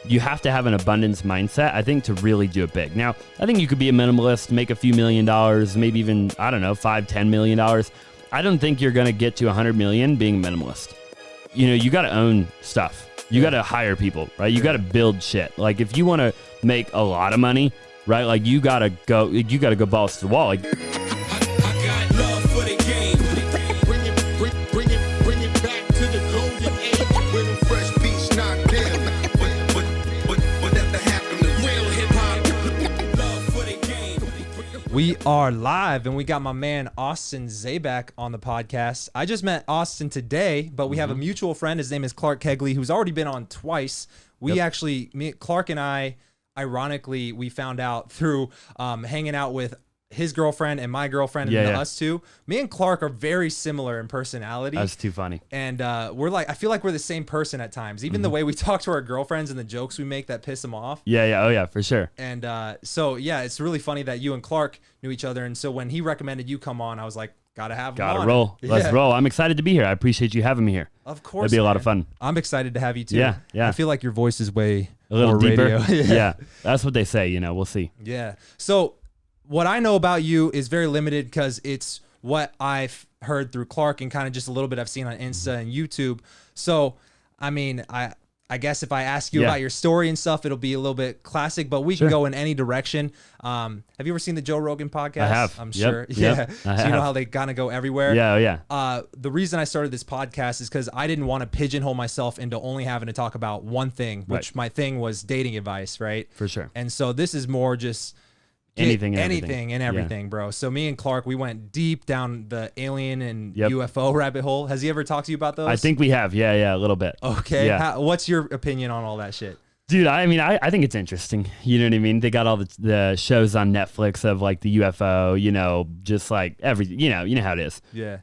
you have to have an abundance mindset, I think, to really do it big. Now, I think you could be a minimalist, make a few $1 million, maybe even, I don't know, $5-10 million. I don't think you're going to get to 100 million being a minimalist. You know, you got to own stuff. You got to hire people, right? You got to build shit. Like if you want to make a lot of money, right? Like you got to go balls to the wall. Like, we are live, and we got my man Austin Zaback on the podcast. I just met Austin today, but we have a mutual friend. His name is Clark Kegley, who's already been on twice. Clark and I, ironically, we found out through hanging out with his girlfriend and my girlfriend and us two. Me and Clark are very similar in personality. That's too funny. And we're like, I feel like we're the same person at times. Even the way we talk to our girlfriends and the jokes we make that piss them off. Oh yeah, for sure. And so yeah, it's really funny that you and Clark knew each other. And so when he recommended you come on, I was like, gotta have him on. Gotta roll. Let's roll. I'm excited to be here. I appreciate you having me here. Of course. It'll be a lot of fun. I'm excited to have you too. Yeah. I feel like your voice is way a little more deeper. radio. Yeah. That's what they say, you know, we'll see. Yeah. So what I know about you is very limited because it's what I've heard through Clark and kind of just a little bit I've seen on Insta and YouTube. So, I mean, I guess if I ask you about your story and stuff, it'll be a little bit classic, but we can go in any direction. Have you ever seen the Joe Rogan podcast? I have. I'm sure. Yeah. So you know how they kind of go everywhere? Yeah. The reason I started this podcast is because I didn't want to pigeonhole myself into only having to talk about one thing, which my thing was dating advice, right? For sure. And so this is more just anything and everything, bro. So me and Clark, we went deep down the alien and UFO rabbit hole. Has he ever talked to you about those? I think we have. Yeah, a little bit. Okay. Yeah. What's your opinion on all that shit? Dude, I mean, I think it's interesting. You know what I mean? They got all the shows on Netflix of like the UFO, you know, just like everything, you know how it is. Yeah.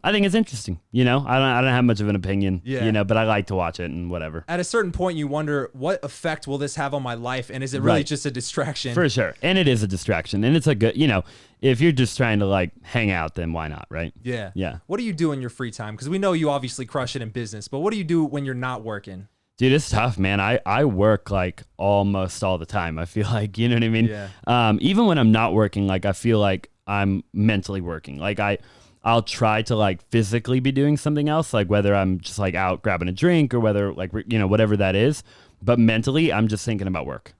I think it's interesting. You know, I don't have much of an opinion, you know, but I like to watch it and whatever. At a certain point, you wonder what effect will this have on my life? And is it really just a distraction? For sure. And it is a distraction. And it's a good, you know, if you're just trying to like hang out, then why not? Right. Yeah. Yeah. What do you do in your free time? Because we know you obviously crush it in business, but what do you do when you're not working? Dude, it's tough, man. I work like almost all the time. I feel like, you know what I mean? Yeah. Even when I'm not working, like I feel like I'm mentally working. Like I'll try to like physically be doing something else, like whether I'm just like out grabbing a drink or whether like, you know, whatever that is. But mentally, I'm just thinking about work.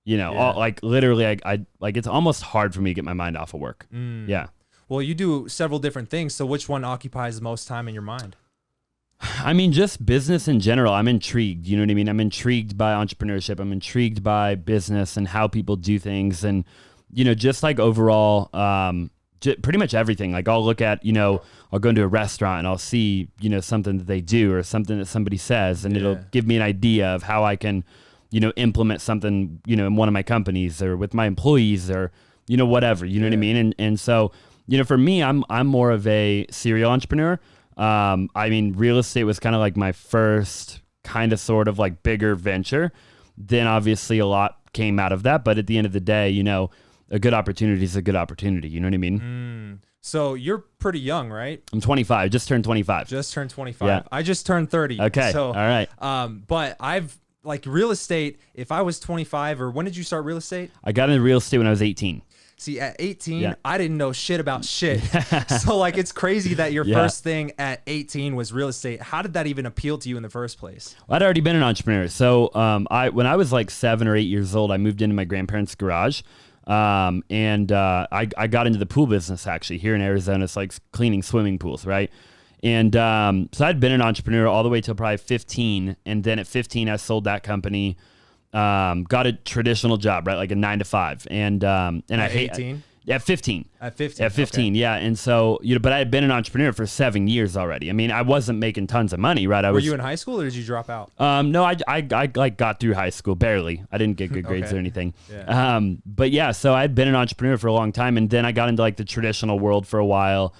You know, like literally, I like it's almost hard for me to get my mind off of work. Yeah. Well, you do several different things. So which one occupies the most time in your mind? I mean, just business in general. I'm intrigued. You know what I mean? I'm intrigued by entrepreneurship. I'm intrigued by business and how people do things. And, you know, just like overall, pretty much everything. Like I'll look at, you know, I'll go into a restaurant and I'll see, you know, something that they do or something that somebody says, and it'll give me an idea of how I can, you know, implement something, you know, in one of my companies or with my employees or, you know, whatever, you know what I mean? And so, you know, for me, I'm more of a serial entrepreneur. I mean, real estate was kind of like my first kind of sort of like bigger venture. Then obviously a lot came out of that. But at the end of the day, you know, a good opportunity is a good opportunity. You know what I mean? So you're pretty young, right? I'm 25. Just turned 25. Just turned 25. Yeah. I just turned 30. Okay. So, all right. But I've like real estate. If I was 25 or when did you start real estate? I got into real estate when I was 18. See, at 18, I didn't know shit about shit. So, like, it's crazy that your first thing at 18 was real estate. How did that even appeal to you in the first place? Well, I'd already been an entrepreneur. So, when I was like 7 or 8 years old, I moved into my grandparents' garage. I got into the pool business, actually, here in Arizona. It's like cleaning swimming pools, right? And so I'd been an entrepreneur all the way till probably 15. And then at 15, I sold that company. Got a traditional job, right? Like a 9 to 5. And I hate 18. At 15. At 15. At 15, okay. Yeah. And so, you know, but I had been an entrepreneur for 7 years already. I mean, I wasn't making tons of money, right? Were you in high school or did you drop out? No, I like got through high school barely. I didn't get good grades or anything. Yeah. But yeah, so I'd been an entrepreneur for a long time, and then I got into like the traditional world for a while.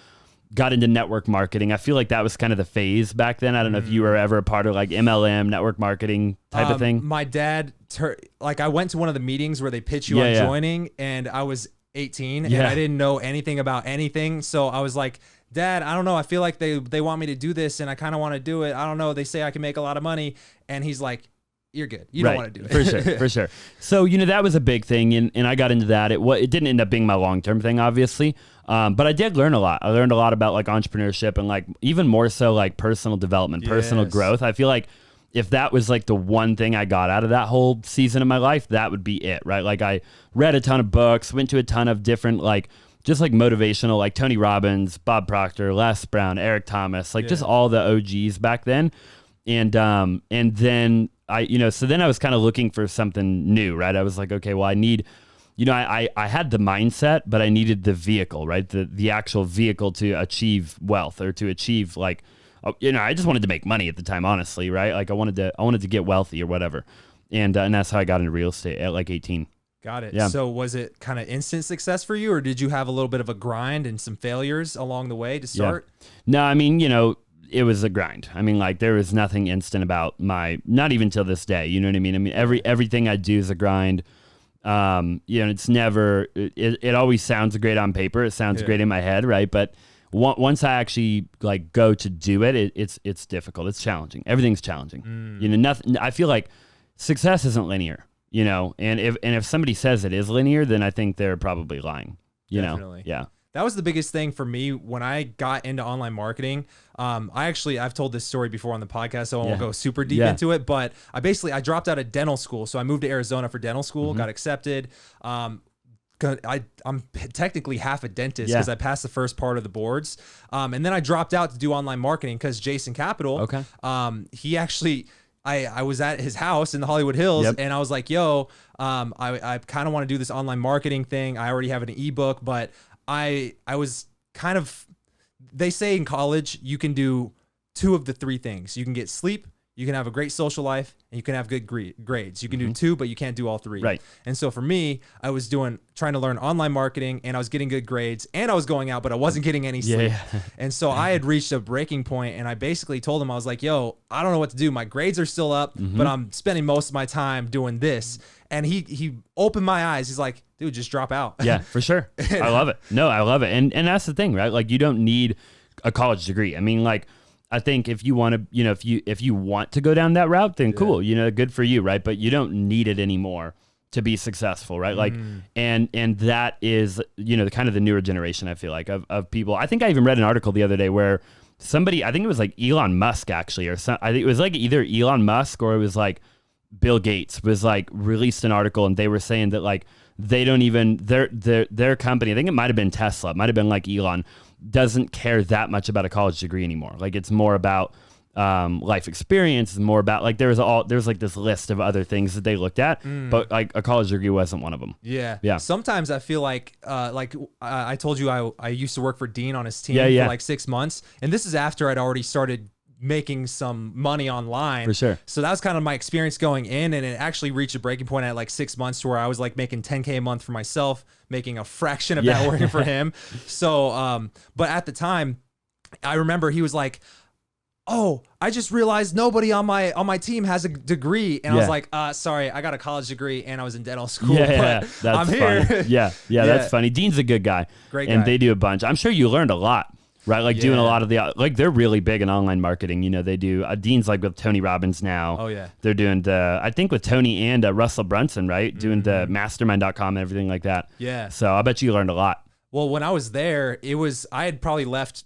Got into network marketing. I feel like that was kind of the phase back then. I don't know if you were ever a part of like MLM, network marketing type of thing. My dad, I went to one of the meetings where they pitch you on joining, and I was 18 and I didn't know anything about anything. So I was like, Dad, I don't know. I feel like they want me to do this and I kind of want to do it. I don't know. They say I can make a lot of money. And he's like, you're good. You don't want to do it. For sure. So, that was a big thing. And I got into that. It didn't end up being my long-term thing, obviously. But I did learn a lot. I learned a lot about like entrepreneurship and like even more so like personal development, personal growth. I feel like if that was like the one thing I got out of that whole season of my life, that would be it, right? Like I read a ton of books, went to a ton of different like just like motivational, like Tony Robbins, Bob Proctor, Les Brown, Eric Thomas, like just all the OGs back then. And then so then I was kind of looking for something new, right? I was like, okay, well I need, I had the mindset, but I needed the vehicle, right? The actual vehicle to achieve wealth or to achieve like, I just wanted to make money at the time, honestly, right? Like I wanted to get wealthy or whatever. And that's how I got into real estate at like 18. Got it. Yeah. So was it kind of instant success for you, or did you have a little bit of a grind and some failures along the way to start? Yeah. No, I mean, it was a grind. I mean, like there was nothing instant about not even till this day, you know what I mean? I mean, everything I do is a grind. It's never, it always sounds great on paper. It sounds great in my head. Right. But once I actually like go to do it, it's difficult. It's challenging. Everything's challenging. Nothing. I feel like success isn't linear. And if somebody says it is linear, then I think they're probably lying. Definitely. Yeah. That was the biggest thing for me when I got into online marketing. I've told this story before on the podcast, so I won't go super deep into it. But I dropped out of dental school, so I moved to Arizona for dental school, got accepted. I'm technically half a dentist because I passed the first part of the boards. And then I dropped out to do online marketing because Jason Capital, he actually, I was at his house in the Hollywood Hills and I was like, yo, I kind of want to do this online marketing thing. I already have an ebook, but I was kind of, they say in college, you can do two of the three things. You can get sleep, you can have a great social life, and you can have good grades. You can do two, but you can't do all three. Right. And so for me, I was trying to learn online marketing, and I was getting good grades, and I was going out, but I wasn't getting any sleep. Yeah. And so I had reached a breaking point, and I basically told him, I was like, yo, I don't know what to do. My grades are still up, but I'm spending most of my time doing this. And he opened my eyes. He's like, dude, just drop out. Yeah, for sure. I love it. No, I love it. And that's the thing, right? Like you don't need a college degree. I mean, like, I think if you want to, if you want to go down that route, then cool, good for you, right? But you don't need it anymore to be successful, right? Like, and that is, kind of the newer generation, I feel like, of people. I think I even read an article the other day where somebody, I think it was like Elon Musk actually, or I think it was like either Elon Musk or it was like Bill Gates was like released an article and they were saying that like they don't even, their company, I think it might have been Tesla, it might have been like Elon, doesn't care that much about a college degree anymore. Like it's more about life experience, it's more about like there's like this list of other things that they looked at, but like a college degree wasn't one of them. Yeah. Sometimes I feel like I told you I used to work for Dean on his team for like 6 months, and this is after I'd already started making some money online. For sure. So that was kind of my experience going in, and it actually reached a breaking point at like 6 months to where I was like making $10K a month for myself, making a fraction of that working for him. So, but at the time, I remember he was like, oh, I just realized nobody on my team has a degree. And I was like, sorry, I got a college degree and I was in dental school. But that's I'm funny. here. Yeah, that's funny. Dean's a good guy. Great guy. And they do a bunch. I'm sure you learned a lot. Right, like doing a lot of like they're really big in online marketing. They do. Dean's like with Tony Robbins now. Oh yeah, they're doing I think with Tony and Russell Brunson, right? Doing the Mastermind.com and everything like that. Yeah. So I bet you learned a lot. Well, when I was there, I had probably left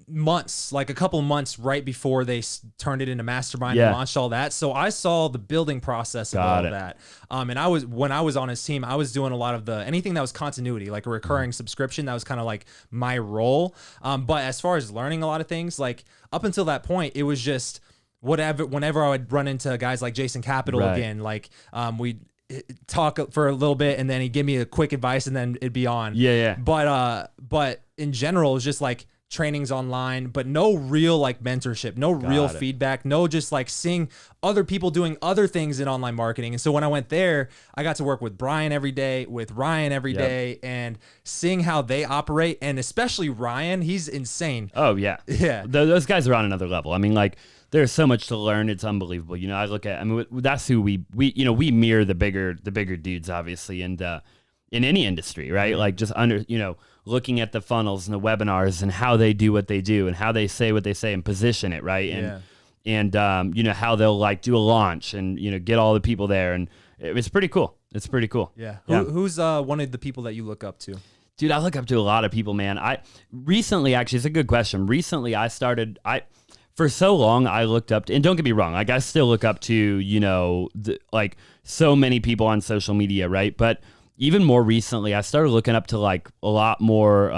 months, like a couple of months right before they turned it into Mastermind and launched all that. So I saw the building process of all of that. And when I was on his team, I was doing a lot of anything that was continuity, like a recurring subscription. That was kind of like my role. But as far as learning a lot of things, like up until that point, it was just whenever I would run into guys like Jason Capital again, like we'd talk for a little bit and then he'd give me a quick advice and then it'd be on. Yeah. But in general, it was just like trainings online, but no real like mentorship, no real feedback, no just like seeing other people doing other things in online marketing. And so when I went there, I got to work with Brian every day, with Ryan every day, and seeing how they operate. And especially Ryan, he's insane. Oh yeah. Those guys are on another level. I mean, like there's so much to learn. It's unbelievable. I look at, that's who we mirror the bigger dudes, obviously. And, in any industry, right? Like just looking at the funnels and the webinars and how they do what they do and how they say what they say and position it, right? and you know, how they'll like do a launch and, you know, get all the people there. And it's pretty cool. It's pretty cool. Yeah. Who's one of the people that you look up to? Dude, I look up to a lot of people, man. Recently, actually, it's a good question. Recently, for so long, I looked up to, and don't get me wrong, like I still look up to, you know, like so many people on social media, right? But even more recently, I started looking up to like a lot more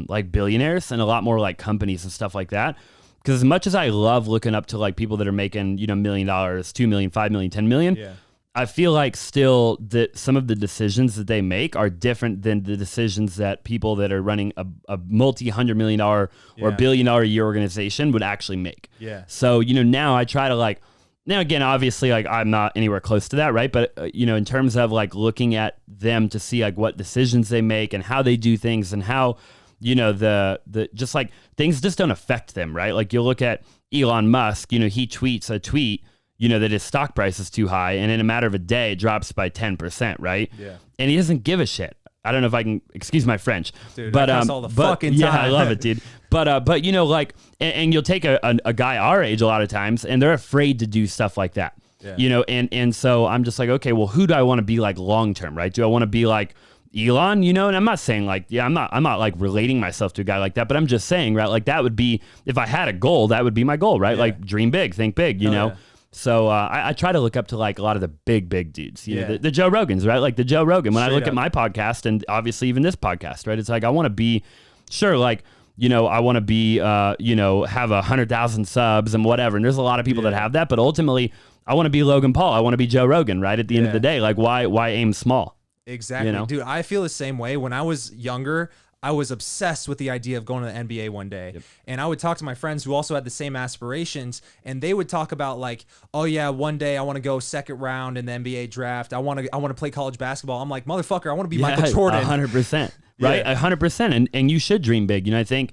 like billionaires and a lot more like companies and stuff like that. Because as much as I love looking up to like people that are making, you know, $1 million, $2 million, $5 million, $10 million, Yeah. I feel like still that some of the decisions that they make are different than the decisions that people that are running a multi-$100 million or billion-dollar a year organization would actually make. Yeah. So, you know, now I try to like, now again, obviously like I'm not anywhere close to that, right? But, you know, in terms of like looking at them to see like what decisions they make and how they do things and how, you know, the just like things just don't affect them, right? Like you'll look at Elon Musk, you know, he tweets a tweet, you know, that his stock price is too high, and in a matter of a day, it drops by 10%, right? Yeah. And he doesn't give a shit. I don't know if I can excuse my French, Dude, but all the fucking time. Yeah, I love it, dude. But you know, like, and you'll take a guy our age a lot of times, and they're afraid to do stuff like that. Yeah. You know, and so I'm just like, okay, well, who do I want to be like long term, right? Do I want to be like Elon, you know? And I'm not saying like, yeah, I'm not like relating myself to a guy like that, but I'm just saying, right? Like that would be, if I had a goal, that would be my goal, right? Yeah. Like dream big, think big, you know? Yeah. So I try to look up to like a lot of the big dudes, you know, the Joe Rogans, right? Like the Joe Rogan, when I look at my podcast and obviously even this podcast, right? It's like, I want to be sure, like, you know, I want to be, you know, have 100,000 subs and whatever. And there's a lot of people that have that, but ultimately I want to be Logan Paul. I want to be Joe Rogan, right? At the end of the day, like why aim small? Exactly. You know? Dude, I feel the same way. When I was younger, I was obsessed with the idea of going to the NBA one day. Yep. And I would talk to my friends who also had the same aspirations, and they would talk about like, oh yeah, one day I want to go second round in the NBA draft. I want to play college basketball. I'm like, motherfucker, I want to be Michael Jordan. 100%. Right? 100%. And you should dream big. You know, I think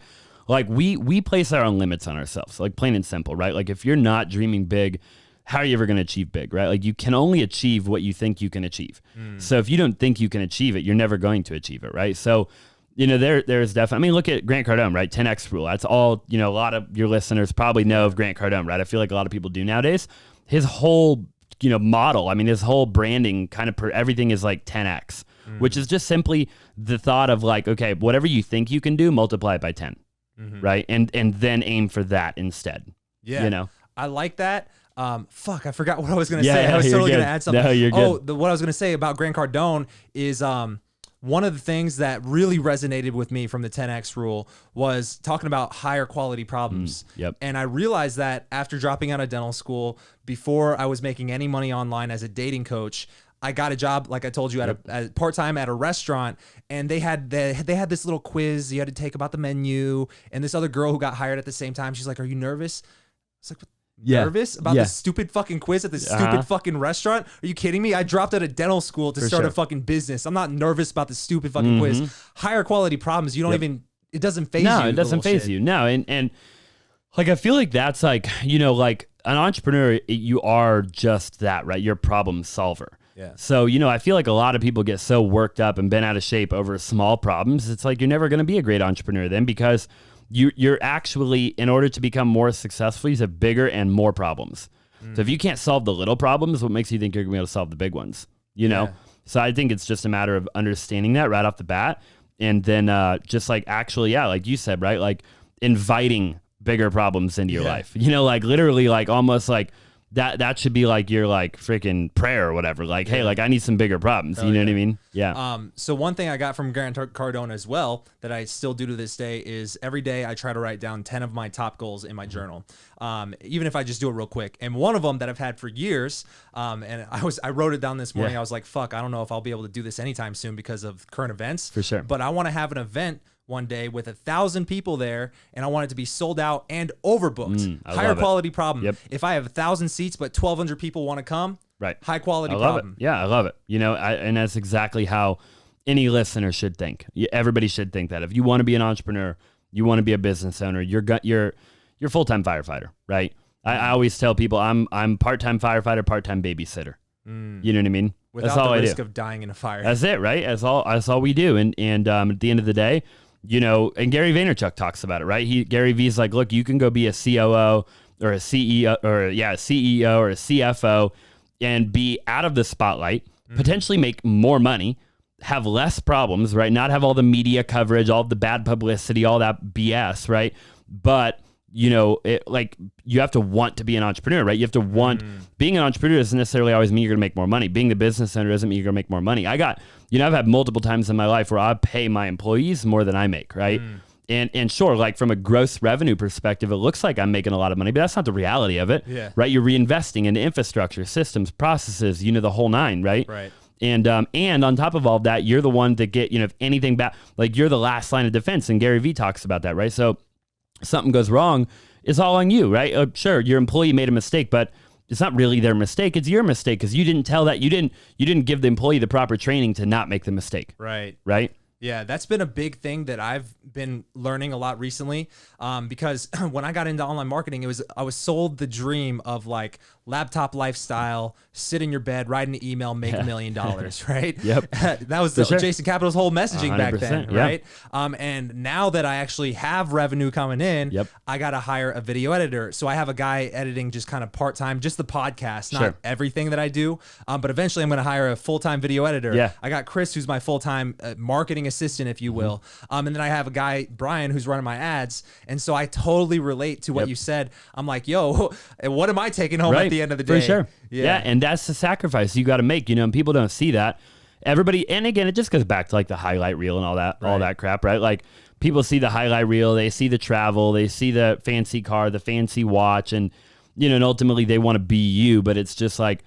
like we place our own limits on ourselves, like plain and simple, right? Like if you're not dreaming big, how are you ever going to achieve big, right? Like you can only achieve what you think you can achieve. So if you don't think you can achieve it, you're never going to achieve it, right? So, you know, there's definitely, I mean, look at Grant Cardone, right? 10X rule. That's all, you know, a lot of your listeners probably know of Grant Cardone, right? I feel like a lot of people do nowadays. His whole, you know, model, I mean, his whole branding kind of, everything is like 10X, which is just simply the thought of like, okay, whatever you think you can do, multiply it by 10, right? And then aim for that instead. Yeah. You know? I like that. Fuck, I forgot what I was going to say. I was totally going to add something. No, you're good. What I was going to say about Grant Cardone is, one of the things that really resonated with me from the 10X rule was talking about higher quality problems. Yep. And I realized that after dropping out of dental school, before I was making any money online as a dating coach, I got a job, like I told you, at a part-time at a restaurant, and they had this little quiz you had to take about the menu, and this other girl who got hired at the same time, she's like, "Are you nervous?" It's like, nervous about this stupid fucking quiz at this stupid fucking restaurant? Are you kidding me? I dropped out of dental school to start a fucking business. I'm not nervous about this stupid fucking quiz. Higher quality problems, you don't even, it doesn't phase you. No, it doesn't phase you. No, and like I feel like that's like, you know, like an entrepreneur, you are just that, right? You're a problem solver. Yeah. So, you know, I feel like a lot of people get so worked up and bent out of shape over small problems. It's like you're never going to be a great entrepreneur then, because you're actually, in order to become more successful, you have bigger and more problems. So if you can't solve the little problems, what makes you think you're gonna be able to solve the big ones? You know? So I think it's just a matter of understanding that right off the bat. And then just like actually, like you said, right? Like inviting bigger problems into your life. You know, like literally like almost like that should be like your like freaking prayer or whatever. Like, hey, like I need some bigger problems. You know what I mean? Yeah. So one thing I got from Grant Cardone as well that I still do to this day is every day I try to write down 10 of my top goals in my journal. Even if I just do it real quick. And one of them that I've had for years, and I wrote it down this morning. I was like, fuck, I don't know if I'll be able to do this anytime soon because of current events. For sure. But I want to have an event one day with 1,000 people there, and I want it to be sold out and overbooked. Higher quality problem. Yep. If I have 1,000 seats but 1,200 people want to come, right, high quality I love problem. It. Yeah, I love it. You know, and that's exactly how any listener should think. Everybody should think that if you want to be an entrepreneur, you want to be a business owner, you're full-time firefighter, right? I always tell people I'm part-time firefighter, part-time babysitter. You know what I mean? Without that's all the I risk do. of dying in a fire. That's it, right? That's all we do. And at the end of the day, you know, and Gary Vaynerchuk talks about it, right? Gary V's like, look, you can go be a COO, or a CEO or a CEO or a CFO and be out of the spotlight, potentially make more money, have less problems, right? Not have all the media coverage, all the bad publicity, all that BS, right? But you know, you have to want to be an entrepreneur, right? You have to want, being an entrepreneur doesn't necessarily always mean you're going to make more money. Being the business owner doesn't mean you're going to make more money. I've had multiple times in my life where I pay my employees more than I make, right? And sure, like from a gross revenue perspective, it looks like I'm making a lot of money, but that's not the reality of it, right? You're reinvesting into infrastructure, systems, processes, the whole nine, right? Right. And on top of all that, you're the one that get, if anything bad, like you're the last line of defense. And Gary Vee talks about that, right? So something goes wrong, it's all on you, right? Sure, your employee made a mistake, but it's not really their mistake. It's your mistake because you didn't tell that. You didn't give the employee the proper training to not make the mistake. Right. Right. Yeah, that's been a big thing that I've been learning a lot recently, because when I got into online marketing, I was sold the dream of like laptop lifestyle, sit in your bed, write an email, make $1 million, right? Yep. That was Jason Capital's whole messaging back then, right? And now that I actually have revenue coming in, I got to hire a video editor. So I have a guy editing just kind of part-time, just the podcast, not everything that I do. But eventually I'm going to hire a full-time video editor. Yeah. I got Chris, who's my full-time marketing assistant, if you will. And then I have a guy, Brian, who's running my ads. And so I totally relate to what you said. I'm like, yo, what am I taking home at the end of the day? For sure. Yeah. And that's the sacrifice you got to make, and people don't see that. Everybody, and again, it just goes back to like the highlight reel and all that crap, right? Like people see the highlight reel, they see the travel, they see the fancy car, the fancy watch, and, and ultimately they want to be you, but it's just like,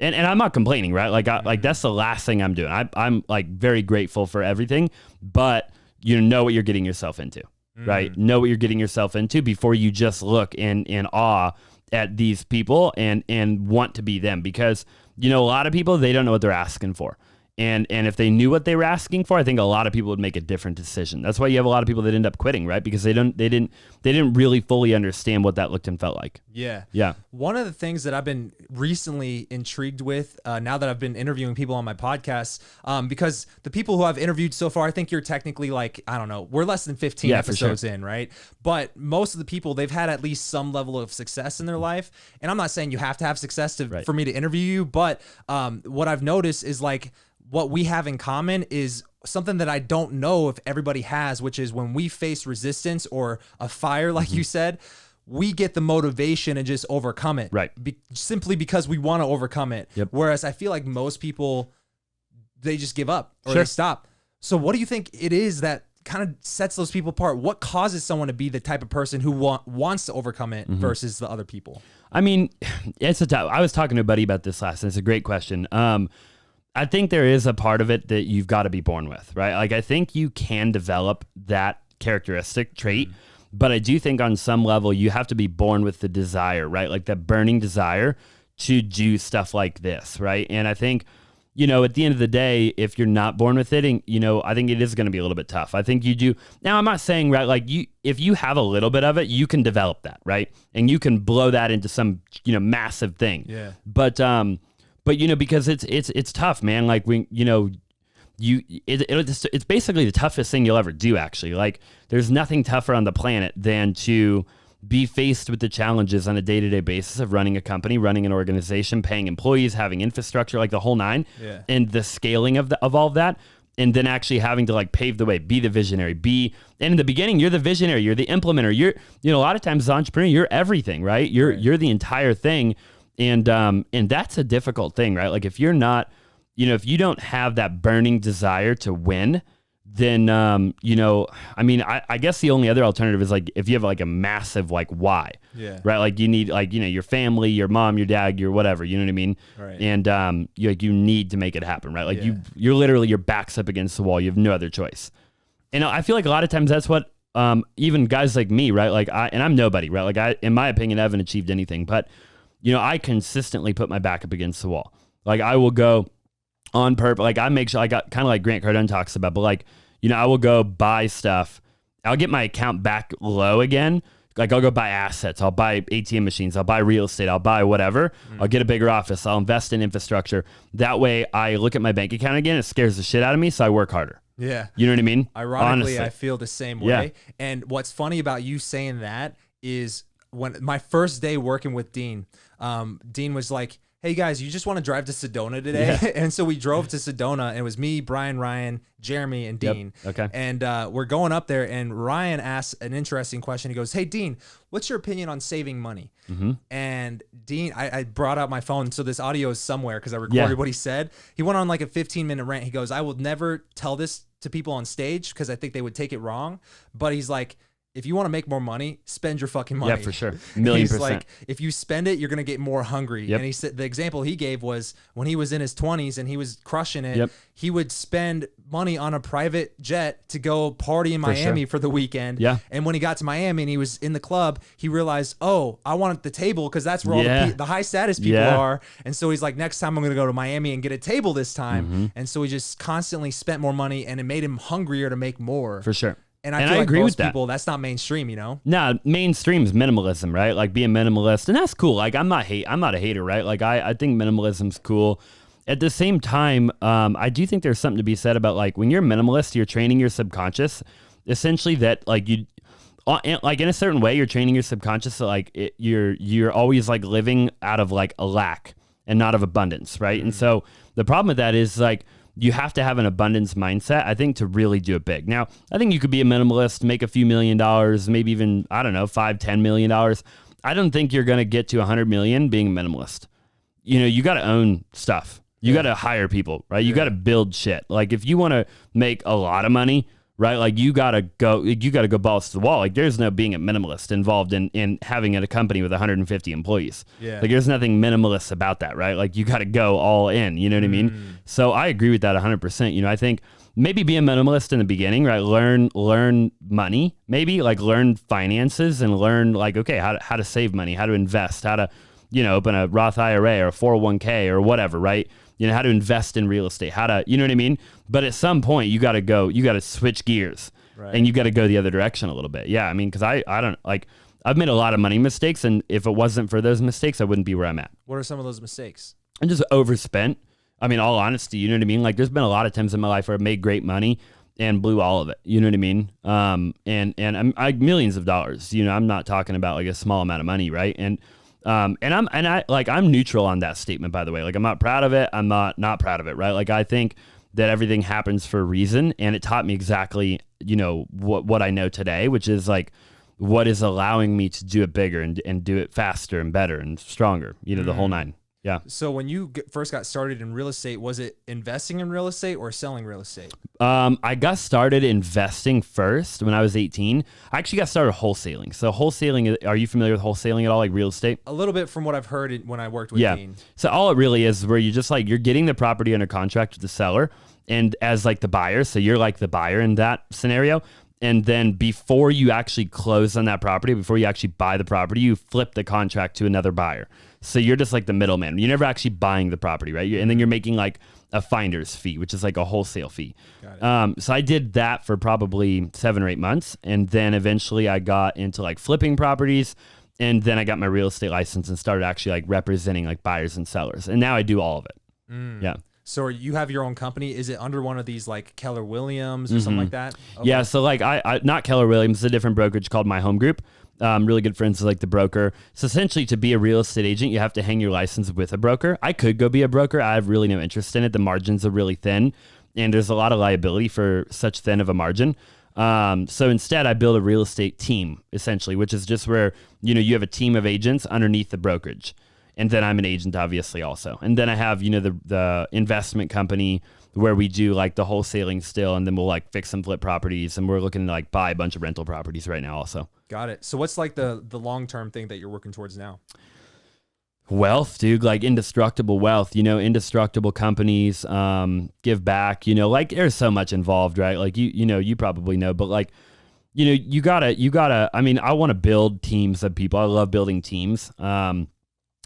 and I'm not complaining, right? Like, like that's the last thing I'm doing. I'm like very grateful for everything, but you know what you're getting yourself into, right? Know what you're getting yourself into before you just look in awe at these people and want to be them, because, a lot of people, they don't know what they're asking for. And if they knew what they were asking for, I think a lot of people would make a different decision. That's why you have a lot of people that end up quitting, right? Because they didn't really fully understand what that looked and felt like. Yeah. Yeah. One of the things that I've been recently intrigued with, now that I've been interviewing people on my podcast, because the people who I've interviewed so far, I think you're technically like, I don't know, we're less than 15 episodes in, right? But most of the people, they've had at least some level of success in their life. And I'm not saying you have to have success for me to interview you, but what I've noticed is like, what we have in common is something that I don't know if everybody has, which is when we face resistance or a fire, like you said, we get the motivation and just overcome it. Right. Simply because we want to overcome it. Yep. Whereas I feel like most people, they just give up or they stop. So what do you think it is that kind of sets those people apart? What causes someone to be the type of person who wants to overcome it versus the other people? I mean, I was talking to a buddy about this last, and it's a great question. I think there is a part of it that you've got to be born with, right? Like I think you can develop that characteristic trait, but I do think on some level you have to be born with the desire, right? Like that burning desire to do stuff like this, right? And I think, at the end of the day, if you're not born with it, and, I think it is going to be a little bit tough. I think you do. Now, I'm not saying, right, like if you have a little bit of it, you can develop that, right? And you can blow that into some, massive thing. Yeah. But because it's tough, man. Like it's basically the toughest thing you'll ever do, actually. Like there's nothing tougher on the planet than to be faced with the challenges on a day-to-day basis of running a company, running an organization, paying employees, having infrastructure, like the whole nine, and the scaling of all of that. And then actually having to like pave the way, be the visionary, and in the beginning, you're the visionary, you're the implementer. You're, a lot of times as an entrepreneur, you're everything, right? You're the entire thing. And that's a difficult thing, right? Like if you're not, if you don't have that burning desire to win, then, I mean, I guess the only other alternative is like, if you have like a massive, like why, right? Like you need like, your family, your mom, your dad, your whatever, you know what I mean? Right. And, you need to make it happen, right? Like you're literally, your back's up against the wall. You have no other choice. And I feel like a lot of times that's what, even guys like me, right? Like I'm nobody, right? Like in my opinion, I haven't achieved anything, but I consistently put my back up against the wall. Like I will go on purpose. Like I make sure I got kind of like Grant Cardone talks about, but like, I will go buy stuff. I'll get my account back low again. Like I'll go buy assets. I'll buy ATM machines. I'll buy real estate. I'll buy whatever. I'll get a bigger office. I'll invest in infrastructure. That way I look at my bank account again. It scares the shit out of me. So I work harder. Yeah. You know what I mean? Ironically, honestly. I feel the same way. And what's funny about you saying that is when my first day working with Dean, Dean was like, hey guys, you just want to drive to Sedona today? Yeah. And so we drove to Sedona, and it was me, Brian, Ryan, Jeremy, and Dean. Yep. Okay. And we're going up there, and Ryan asked an interesting question. He goes, hey Dean, what's your opinion on saving money? Mm-hmm. And Dean, I brought out my phone, so this audio is somewhere because I recorded what he said. He went on like a 15-minute rant. He goes, I will never tell this to people on stage because I think they would take it wrong. But he's like, if you want to make more money, spend your fucking money. Yeah, for sure. He's like, if you spend it, you're going to get more hungry. Yep. And he said the example he gave was when he was in his 20s and he was crushing it, he would spend money on a private jet to go party in Miami for the weekend. Yeah. And when he got to Miami and he was in the club, he realized, oh, I want the table because that's where all the high status people are. And so he's like, next time I'm going to go to Miami and get a table this time. Mm-hmm. And so he just constantly spent more money, and it made him hungrier to make more. For sure. And I feel like agree most with people, that's not mainstream, you know? No, mainstream is minimalism, right? Like being minimalist, and that's cool. Like I'm not a hater, right? Like I think minimalism's cool. At the same time, I do think there's something to be said about like when you're minimalist, you're training your subconscious, essentially that like you, like in a certain way, you're training your subconscious that like you're always like living out of like a lack and not of abundance, right? Mm-hmm. And so the problem with that is like, you have to have an abundance mindset, I think, to really do it big. Now, I think you could be a minimalist, make a few $1 million, maybe even, I don't know, $5-10 million. I don't think you're going to get to 100 million being a minimalist. You know, you got to own stuff. You got to hire people, right? You got to build shit. Like if you want to make a lot of money, right? Like you got to go balls to the wall. Like there's no being a minimalist involved in having a company with 150 employees. Yeah. Like there's nothing minimalist about that, right? Like you got to go all in, you know what I mean? So I agree with that 100%. You know, I think maybe be a minimalist in the beginning, right? Learn money, maybe like learn finances and learn like, okay, how to save money, how to invest, how to, you know, open a Roth IRA or a 401k or whatever, right? You know, how to invest in real estate, how to, you know what I mean? But at some point you got to switch gears and you got to go the other direction a little bit. Yeah. I mean, cause I don't like, I've made a lot of money mistakes, and if it wasn't for those mistakes, I wouldn't be where I'm at. What are some of those mistakes? I just overspent. I mean, all honesty, you know what I mean? Like there's been a lot of times in my life where I've made great money and blew all of it. You know what I mean? And I'm millions of dollars, you know, I'm not talking about like a small amount of money. Right. And I'm neutral on that statement, by the way. Like I'm not proud of it. I'm not proud of it. Right. Like I think that everything happens for a reason, and it taught me exactly, you know, what I know today, which is like what is allowing me to do it bigger and do it faster and better and stronger, you know, the whole nine. Yeah. So when you first got started in real estate, was it investing in real estate or selling real estate? I got started investing first when I was 18. I actually got started wholesaling. So wholesaling, are you familiar with wholesaling at all, like real estate? A little bit from what I've heard when I worked with Dean. So all it really is where you just like, you're getting the property under contract with the seller and as like the buyer. So you're like the buyer in that scenario. And then before you actually close on that property, before you actually buy the property, you flip the contract to another buyer. So you're just like the middleman. You're never actually buying the property, right? And then you're making like a finder's fee, which is like a wholesale fee. So I did that for probably 7 or 8 months. And then eventually I got into like flipping properties. And then I got my real estate license and started actually like representing like buyers and sellers. And now I do all of it. Yeah. So you have your own company. Is it under one of these like Keller Williams or something like that? Okay. Yeah. So like I not Keller Williams, it's a different brokerage called My Home Group. Really good friends with like the broker. So essentially to be a real estate agent, you have to hang your license with a broker. I could go be a broker. I have really no interest in it. The margins are really thin and there's a lot of liability for such thin of a margin. So instead I build a real estate team essentially, which is just where, you know, you have a team of agents underneath the brokerage. And then I'm an agent obviously also. And then I have, you know, the investment company where we do like the wholesaling still, and then we'll like fix and flip properties, and we're looking to like buy a bunch of rental properties right now also. Got it. So what's like the long-term thing that you're working towards now? Wealth, dude, like indestructible wealth, you know, indestructible companies, give back, you know, like there's so much involved, right? Like you know, you probably know, but like, you know, you gotta, I mean, I want to build teams of people. I love building teams.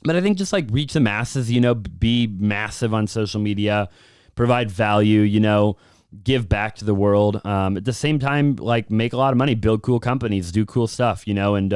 But I think just like reach the masses, you know, be massive on social media, provide value, you know, give back to the world. At the same time, like make a lot of money, build cool companies, do cool stuff, you know, and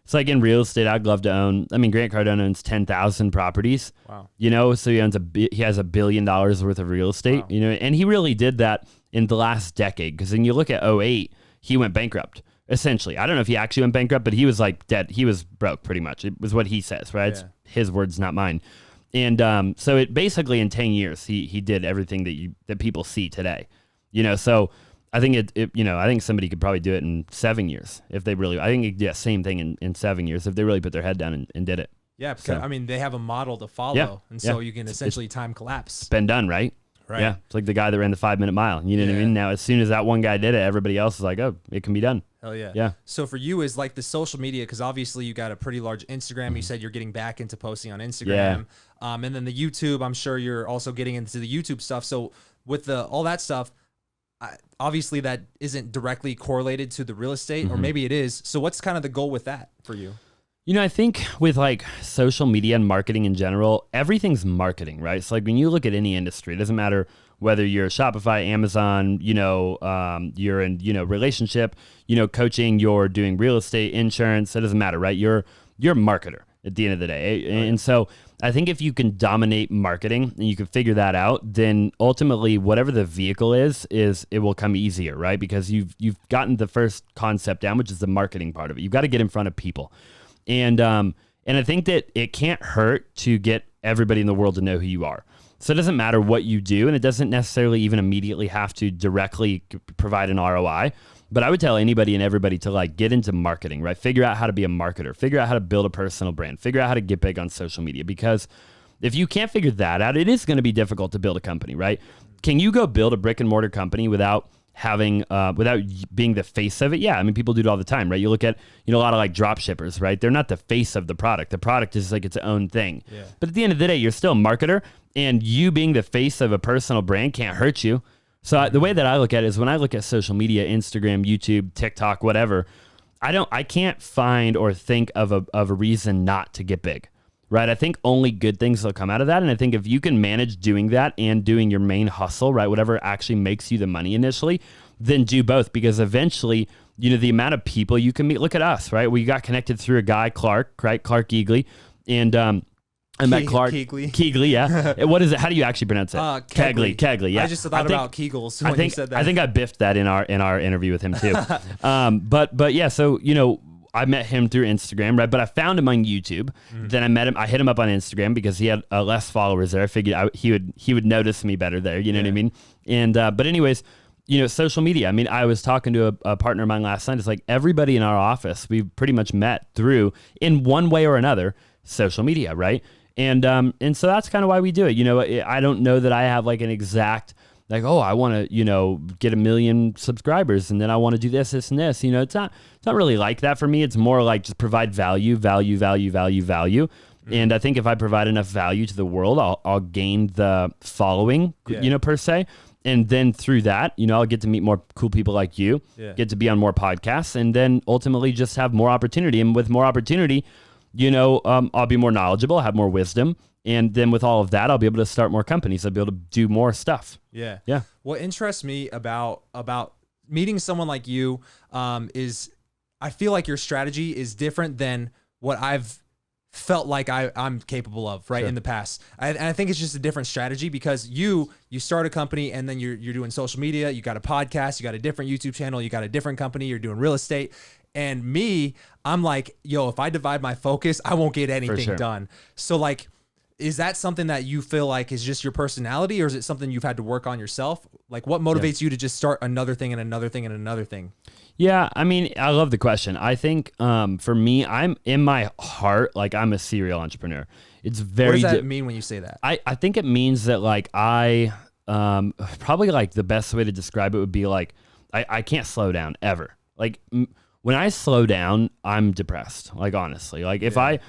it's like in real estate, I'd love to own, I mean, Grant Cardone owns 10,000 properties, wow. You know, so he has $1 billion worth of real estate, wow. You know, and he really did that in the last decade. Cause when you look at 2008, he went bankrupt, essentially. I don't know if he actually went bankrupt, but he was like dead. He was broke pretty much. It was what he says, right? It's his words, not mine. And so it basically in 10 years, he did everything that people see today, so I think I think somebody could probably do it in 7 years if they really, I think same thing in 7 years if they really put their head down and did it. Yeah. Because I mean, they have a model to follow. And so you can essentially time collapse. It's been done, right? Right. Yeah. It's like the guy that ran the 5-minute mile. You know what I mean? Now, as soon as that one guy did it, everybody else is like, oh, it can be done. Hell yeah. Yeah. So for you is like the social media, because obviously you got a pretty large Instagram. You said you're getting back into posting on Instagram. And then the YouTube, I'm sure you're also getting into the YouTube stuff. So with all that stuff, obviously that isn't directly correlated to the real estate, or maybe it is. So what's kind of the goal with that for you? I think with like social media and marketing in general, everything's marketing, right? So like when you look at any industry, it doesn't matter whether you're Shopify, Amazon, you're in, relationship, coaching, you're doing real estate, insurance, it doesn't matter, right? You're a marketer at the end of the day. And so I think if you can dominate marketing and you can figure that out, then ultimately whatever the vehicle is it will come easier, right? Because you've gotten the first concept down, which is the marketing part of it. You've got to get in front of people. And I think that it can't hurt to get everybody in the world to know who you are. So it doesn't matter what you do, and it doesn't necessarily even immediately have to directly provide an ROI. But I would tell anybody and everybody to like get into marketing, right? Figure out how to be a marketer, figure out how to build a personal brand, figure out how to get big on social media. Because if you can't figure that out, it is going to be difficult to build a company, right? Can you go build a brick and mortar company without being the face of it? Yeah. I mean, people do it all the time, right? You look at, a lot of like drop shippers, right? They're not the face of the product. The product is like its own thing. Yeah. But at the end of the day, you're still a marketer, and you being the face of a personal brand can't hurt you. So the way that I look at it is when I look at social media, Instagram, YouTube, TikTok, whatever, I can't find or think of a reason not to get big, right? I think only good things will come out of that. And I think if you can manage doing that and doing your main hustle, right, whatever actually makes you the money initially, then do both, because eventually, the amount of people you can meet, look at us, right? We got connected through a guy, Clark, right? Clark Eagley. And I met Clark. Keegley, yeah. What is it? How do you actually pronounce it? Kegley, yeah. I just thought about Kegels when you said that. I think I biffed that in our interview with him too. But yeah, so, I met him through Instagram, right? But I found him on YouTube. Then I met him. I hit him up on Instagram because he had less followers there. I figured he would notice me better there. You know what I mean? And but anyways, social media. I mean, I was talking to a partner of mine last night. It's like everybody in our office we've pretty much met through, in one way or another, social media, right? And so that's kind of why we do it. I don't know that I have like an exact like, oh, I want to, get 1 million subscribers and then I want to do this, and this. It's not really like that for me. It's more like just provide value. And I think if I provide enough value to the world, I'll gain the following, per se. And then through that, I'll get to meet more cool people like you, get to be on more podcasts, and then ultimately just have more opportunity. And with more opportunity, I'll be more knowledgeable, have more wisdom. And then with all of that, I'll be able to start more companies. I'll be able to do more stuff. Yeah. Yeah. What interests me about meeting someone like you is I feel like your strategy is different than what I've felt like I'm capable of, right, in the past. And I think it's just a different strategy because you start a company and then you're doing social media, you got a podcast, you got a different YouTube channel, you got a different company, you're doing real estate. And me, I'm like, yo, if I divide my focus, I won't get anything done. So like, is that something that you feel like is just your personality, or is it something you've had to work on yourself? Like what motivates you to just start another thing and another thing and another thing? Yeah, I mean, I love the question. I think for me, I'm in my heart, like I'm a serial entrepreneur. It's very. What does that mean when you say that? I think it means that like I probably like the best way to describe it would be like I can't slow down ever. Like when I slow down, I'm depressed. Like honestly, like if I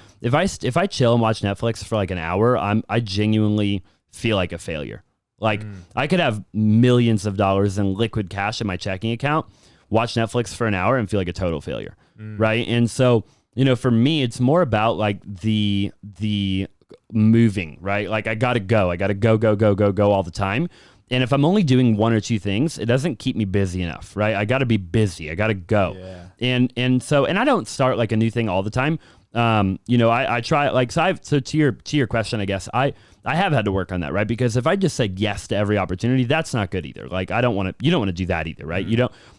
chill and watch Netflix for like an hour, I genuinely feel like a failure. Like I could have millions of dollars in liquid cash in my checking account, watch Netflix for an hour and feel like a total failure. Right. And so, for me, it's more about like the moving, right? Like I got to go all the time. And if I'm only doing one or two things, it doesn't keep me busy enough, right? I got to be busy. I got to go. Yeah. And so I don't start like a new thing all the time. I try like, so to your question, I guess I I have had to work on that, right? Because if I just said yes to every opportunity, that's not good either. Like you don't want to do that either, right?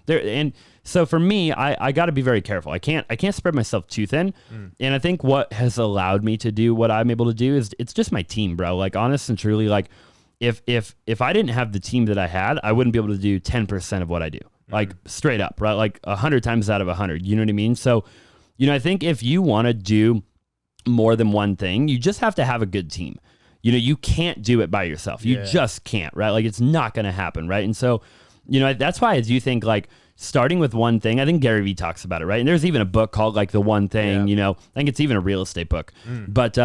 And so for me, I got to be very careful. I can't spread myself too thin. And I think what has allowed me to do what I'm able to do is it's just my team, bro. Like honest and truly, like if I didn't have the team that I had, I wouldn't be able to do 10% of what I do. Like straight up, right? Like 100 times out of 100, you know what I mean? So, I think if you want to do more than one thing, you just have to have a good team. You can't do it by yourself. You just can't, right? Like it's not going to happen, right? And so, that's why I do think like starting with one thing, I think Gary Vee talks about it, right? And there's even a book called like The One Thing, I think it's even a real estate book. But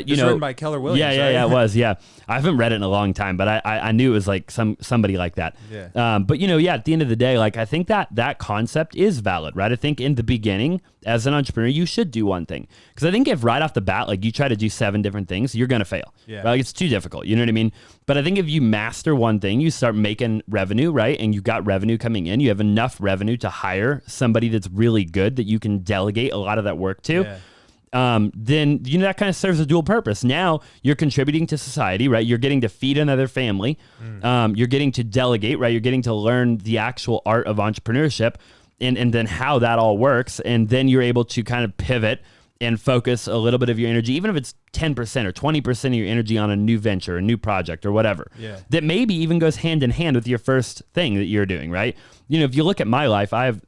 it's written by Keller Williams. Yeah, it was. Yeah, I haven't read it in a long time, but I knew it was like somebody like that. Yeah. But at the end of the day, like I think that concept is valid, right? I think in the beginning, as an entrepreneur, you should do one thing, because I think if right off the bat, like you try to do 7 different things, you're gonna fail. Yeah. Right? Like it's too difficult. You know what I mean? But I think if you master one thing, you start making revenue, right? And you got revenue coming in. You have enough revenue to hire somebody that's really good that you can delegate a lot of that work to. Yeah. Then that kind of serves a dual purpose. Now you're contributing to society, right? You're getting to feed another family. You're getting to delegate, right? You're getting to learn the actual art of entrepreneurship and then how that all works. And then you're able to kind of pivot and focus a little bit of your energy, even if it's 10% or 20% of your energy on a new venture, a new project or whatever, that maybe even goes hand in hand with your first thing that you're doing, right? If you look at my life, I have,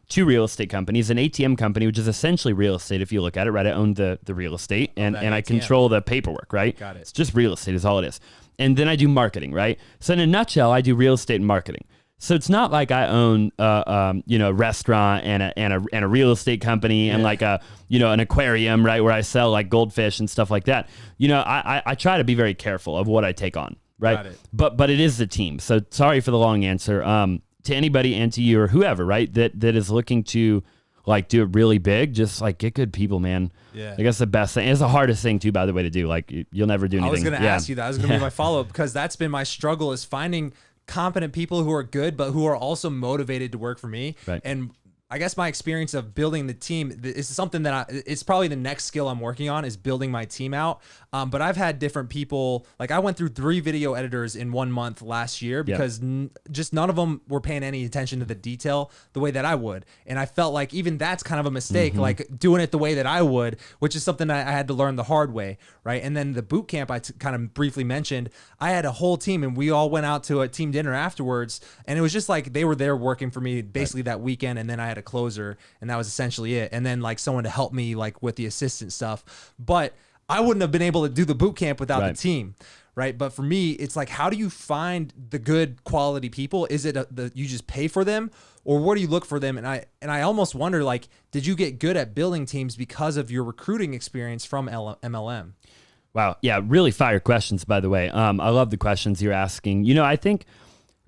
2 real estate companies, an ATM company, which is essentially real estate. If you look at it, right, I own the real estate and I control the paperwork, right? Got it. It's just real estate is all it is. And then I do marketing, right? So in a nutshell, I do real estate and marketing. So it's not like I own a restaurant and a real estate company and like an aquarium, right, where I sell like goldfish and stuff like that. I try to be very careful of what I take on, right? Got it. But it is the team. So sorry for the long answer. To anybody and to you or whoever, right, that is looking to like do it really big, just like get good people, man. Yeah. I guess the best thing. It's the hardest thing too, by the way, to do. Like you'll never do anything. I was going to ask you that. That was going to be my follow-up, because that's been my struggle, is finding competent people who are good, but who are also motivated to work for me. Right. And I guess my experience of building the team is something that it's probably the next skill I'm working on, is building my team out. But I've had different people, like I went through 3 video editors in 1 month last year because just none of them were paying any attention to the detail the way that I would. And I felt like even that's kind of a mistake, like doing it the way that I would, which is something I had to learn the hard way. Right. And then the boot camp I kind of briefly mentioned, I had a whole team and we all went out to a team dinner afterwards. And it was just like they were there working for me basically that weekend. And then I had a closer, and that was essentially it. And then like someone to help me like with the assistant stuff. But I wouldn't have been able to do the boot camp without the team. Right. But for me, it's like, how do you find the good quality people? Is it you just pay for them, or where do you look for them? And I almost wonder, like, did you get good at building teams because of your recruiting experience from MLM? Wow. Yeah. Really fire questions, by the way. I love the questions you're asking. I think,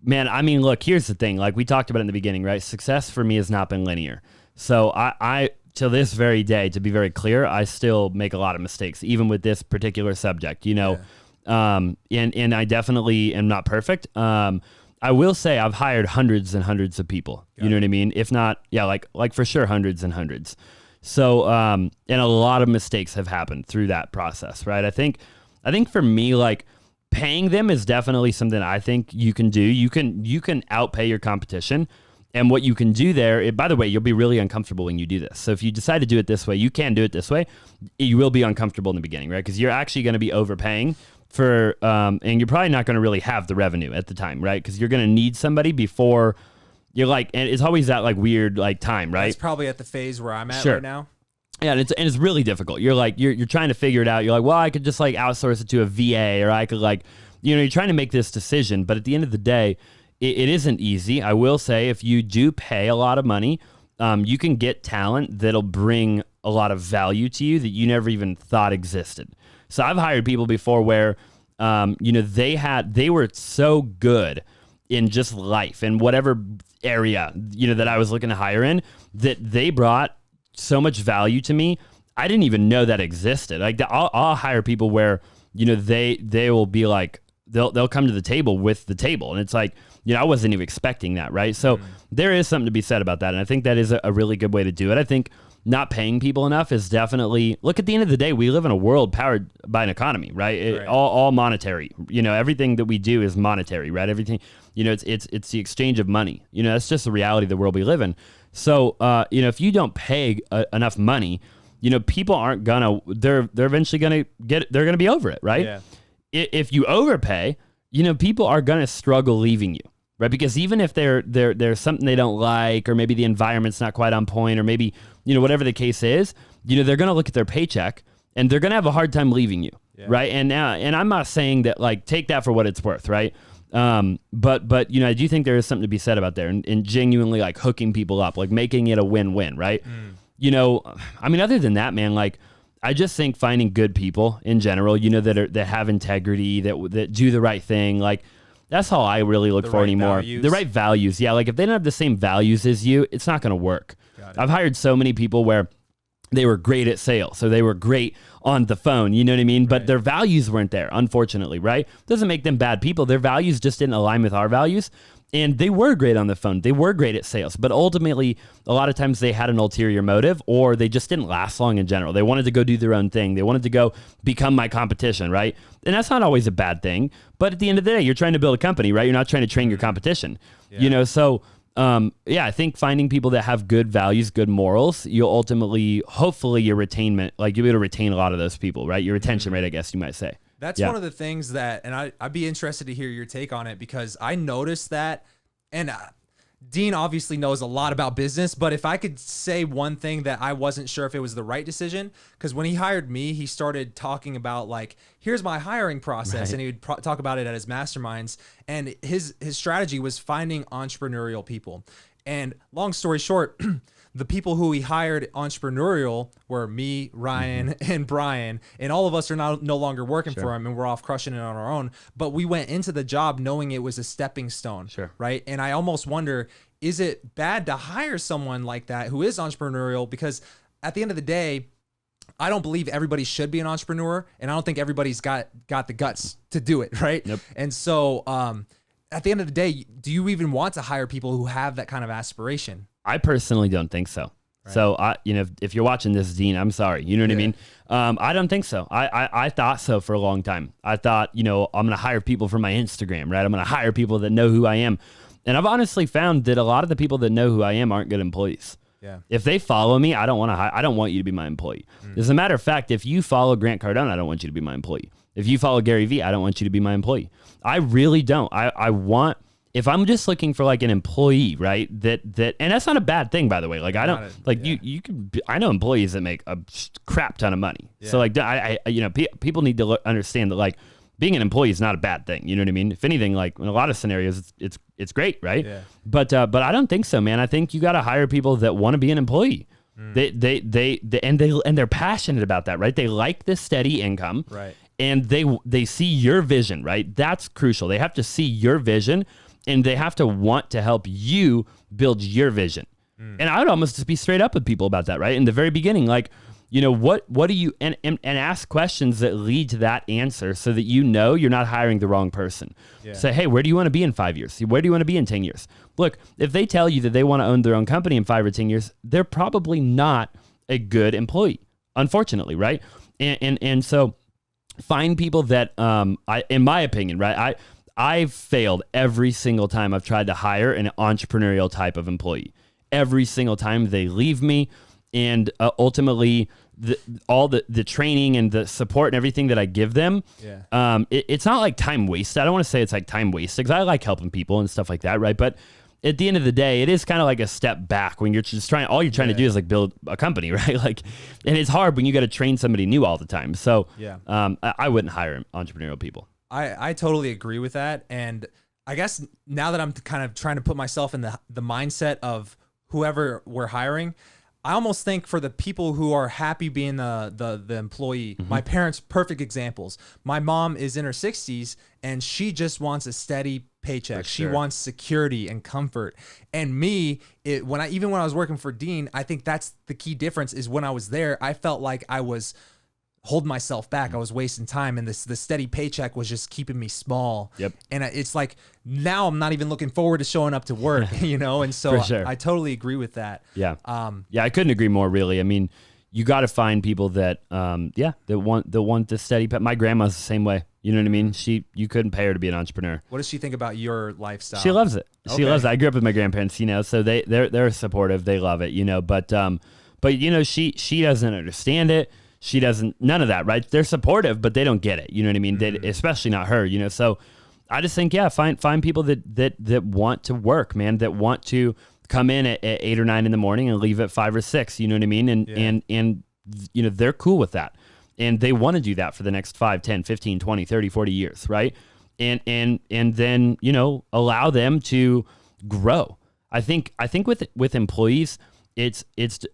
man, I mean, look, here's the thing. Like we talked about in the beginning, right? Success for me has not been linear. So I till this very day, to be very clear, I still make a lot of mistakes, even with this particular subject, and I definitely am not perfect. I will say I've hired hundreds and hundreds of people, you know what I mean? If not, like for sure, hundreds and hundreds. So, and a lot of mistakes have happened through that process, right? I think for me, like, paying them is definitely something I think you can do. You can outpay your competition. And what you can do there, by the way, you'll be really uncomfortable when you do this. So if you decide to do it this way, you can do it this way. You will be uncomfortable in the beginning, right? Because you're actually going to be overpaying for, and you're probably not going to really have the revenue at the time, right? Because you're going to need somebody before you're like, and it's always that like weird like time, right? It's probably at the phase where I'm at right now. Yeah, and it's really difficult. You're like, you're trying to figure it out. You're like, well, I could just like outsource it to a VA, or I could like, you're trying to make this decision. But at the end of the day, it isn't easy. I will say, if you do pay a lot of money, you can get talent that'll bring a lot of value to you that you never even thought existed. So I've hired people before where, they were so good in just life and whatever area, that I was looking to hire in, that they brought so much value to me. I didn't even know that existed. Like I'll hire people where, they will be like, they'll come to the table with the table. And it's like, I wasn't even expecting that, right? So there is something to be said about that. And I think that is a really good way to do it. I think not paying people enough is definitely, look, at the end of the day, we live in a world powered by an economy, right? All monetary. Everything that we do is monetary, right? Everything, it's the exchange of money. That's just the reality of the world we live in. So, if you don't pay enough money, people aren't gonna, they're eventually gonna they're gonna be over it, right? Yeah. If you overpay, people are gonna struggle leaving you, right? Because even if there's something they don't like, or maybe the environment's not quite on point, or maybe, whatever the case is, they're gonna look at their paycheck and they're gonna have a hard time leaving you, right? And I'm not saying that, like, take that for what it's worth, right? But I do think there is something to be said about there, and genuinely, like, hooking people up, like making it a win-win, right? Other than that, man, like, I just think finding good people in general, that have integrity, that do the right thing, like, that's all I really look for anymore. The right values. Yeah, like, if they don't have the same values as you, it's not going to work. I've hired so many people where they were great at sales, so they were great on the phone, you know what I mean? But their values weren't there, unfortunately, right? Doesn't make them bad people. Their values just didn't align with our values. And they were great on the phone. They were great at sales. But ultimately, a lot of times they had an ulterior motive, or they just didn't last long in general. They wanted to go do their own thing. They wanted to go become my competition, right? And that's not always a bad thing. But at the end of the day, you're trying to build a company, right? You're not trying to train your competition. So I think finding people that have good values, good morals, you'll ultimately, hopefully your retainment, like, you'll be able to retain a lot of those people, right? Your retention rate, I guess you might say. That's one of the things that, and I'd be interested to hear your take on it, because I noticed that, and Dean obviously knows a lot about business, but if I could say one thing that I wasn't sure if it was the right decision, because when he hired me, he started talking about, like, here's my hiring process, and he would talk about it at his masterminds, and his strategy was finding entrepreneurial people. And long story short, the people who he hired entrepreneurial were me, Ryan, and Brian, and all of us are no longer working for him, and we're off crushing it on our own. But we went into the job knowing it was a stepping stone, right? And I almost wonder, is it bad to hire someone like that who is entrepreneurial? Because at the end of the day, I don't believe everybody should be an entrepreneur, and I don't think everybody's got the guts to do it, right? Yep. And so at the end of the day, do you even want to hire people who have that kind of aspiration? I personally don't think so. Right. So if you're watching this, Dean, I'm sorry. You know what I mean? I don't think so. I thought so for a long time. I thought, I'm going to hire people from my Instagram, right? I'm going to hire people that know who I am. And I've honestly found that a lot of the people that know who I am aren't good employees. Yeah. If they follow me, I don't want you to be my employee. As a matter of fact, if you follow Grant Cardone, I don't want you to be my employee. If you follow Gary Vee, I don't want you to be my employee. I really don't. I want, if I'm just looking for, like, an employee, right? That and that's not a bad thing, by the way. Like, I don't you can. I know employees that make a crap ton of money. Yeah. So, like, people need to understand that, like, being an employee is not a bad thing. You know what I mean? If anything, like, in a lot of scenarios, it's great, right? Yeah. But I don't think so, man. I think you got to hire people that want to be an employee. They're passionate about that, right? They like the steady income, right? And they see your vision, right? That's crucial. They have to see your vision, and they have to want to help you build your vision. And I would almost just be straight up with people about that, right? In the very beginning, like, what do you, and ask questions that lead to that answer, so that you're not hiring the wrong person. Yeah. Say, hey, where do you want to be in 5 years? Where do you want to be in 10 years? Look, if they tell you that they want to own their own company in 5 or 10 years, they're probably not a good employee, unfortunately, right? And so find people that, in my opinion, right, I've failed every single time I've tried to hire an entrepreneurial type of employee. Every single time they leave me, and ultimately all the training and the support and everything that I give them, it's not like time wasted. I don't want to say it's like time wasted, because I like helping people and stuff like that, right? But at the end of the day, it is kind of like a step back when you're just trying to do is, like, build a company, right? Like, and it's hard when you got to train somebody new all the time. So I wouldn't hire entrepreneurial people. I totally agree with that. And I guess now that I'm kind of trying to put myself in the mindset of whoever we're hiring, I almost think for the people who are happy being the employee, my parents, perfect examples. My mom is in her 60s and she just wants a steady paycheck. She wants security and comfort. And me, when I was working for Dean, I think that's the key difference, is when I was there, I felt like I was hold myself back. I was wasting time, and the steady paycheck was just keeping me small. Yep. And it's like now I'm not even looking forward to showing up to work, you know. And so For sure. I totally agree with that. Yeah. Yeah, I couldn't agree more. Really, I mean, you got to find people that, that want the steady. My grandma's the same way. You know what I mean? You couldn't pay her to be an entrepreneur. What does she think about your lifestyle? She loves it. She Okay. loves it. I grew up with my grandparents, you know, so they're supportive. They love it, you know, but you know, she doesn't understand it. She doesn't, none of that, right? They're supportive, but they don't get it. You know what I mean? They, especially not her, you know? So I just think, yeah, find people that want to work, man, that want to come in at 8 or 9 in the morning and leave at 5 or 6, you know what I mean? And you know, they're cool with that. And they want to do that for the next 5, 10, 15, 20, 30, 40 years, right? And then, you know, allow them to grow. I think with employees, it's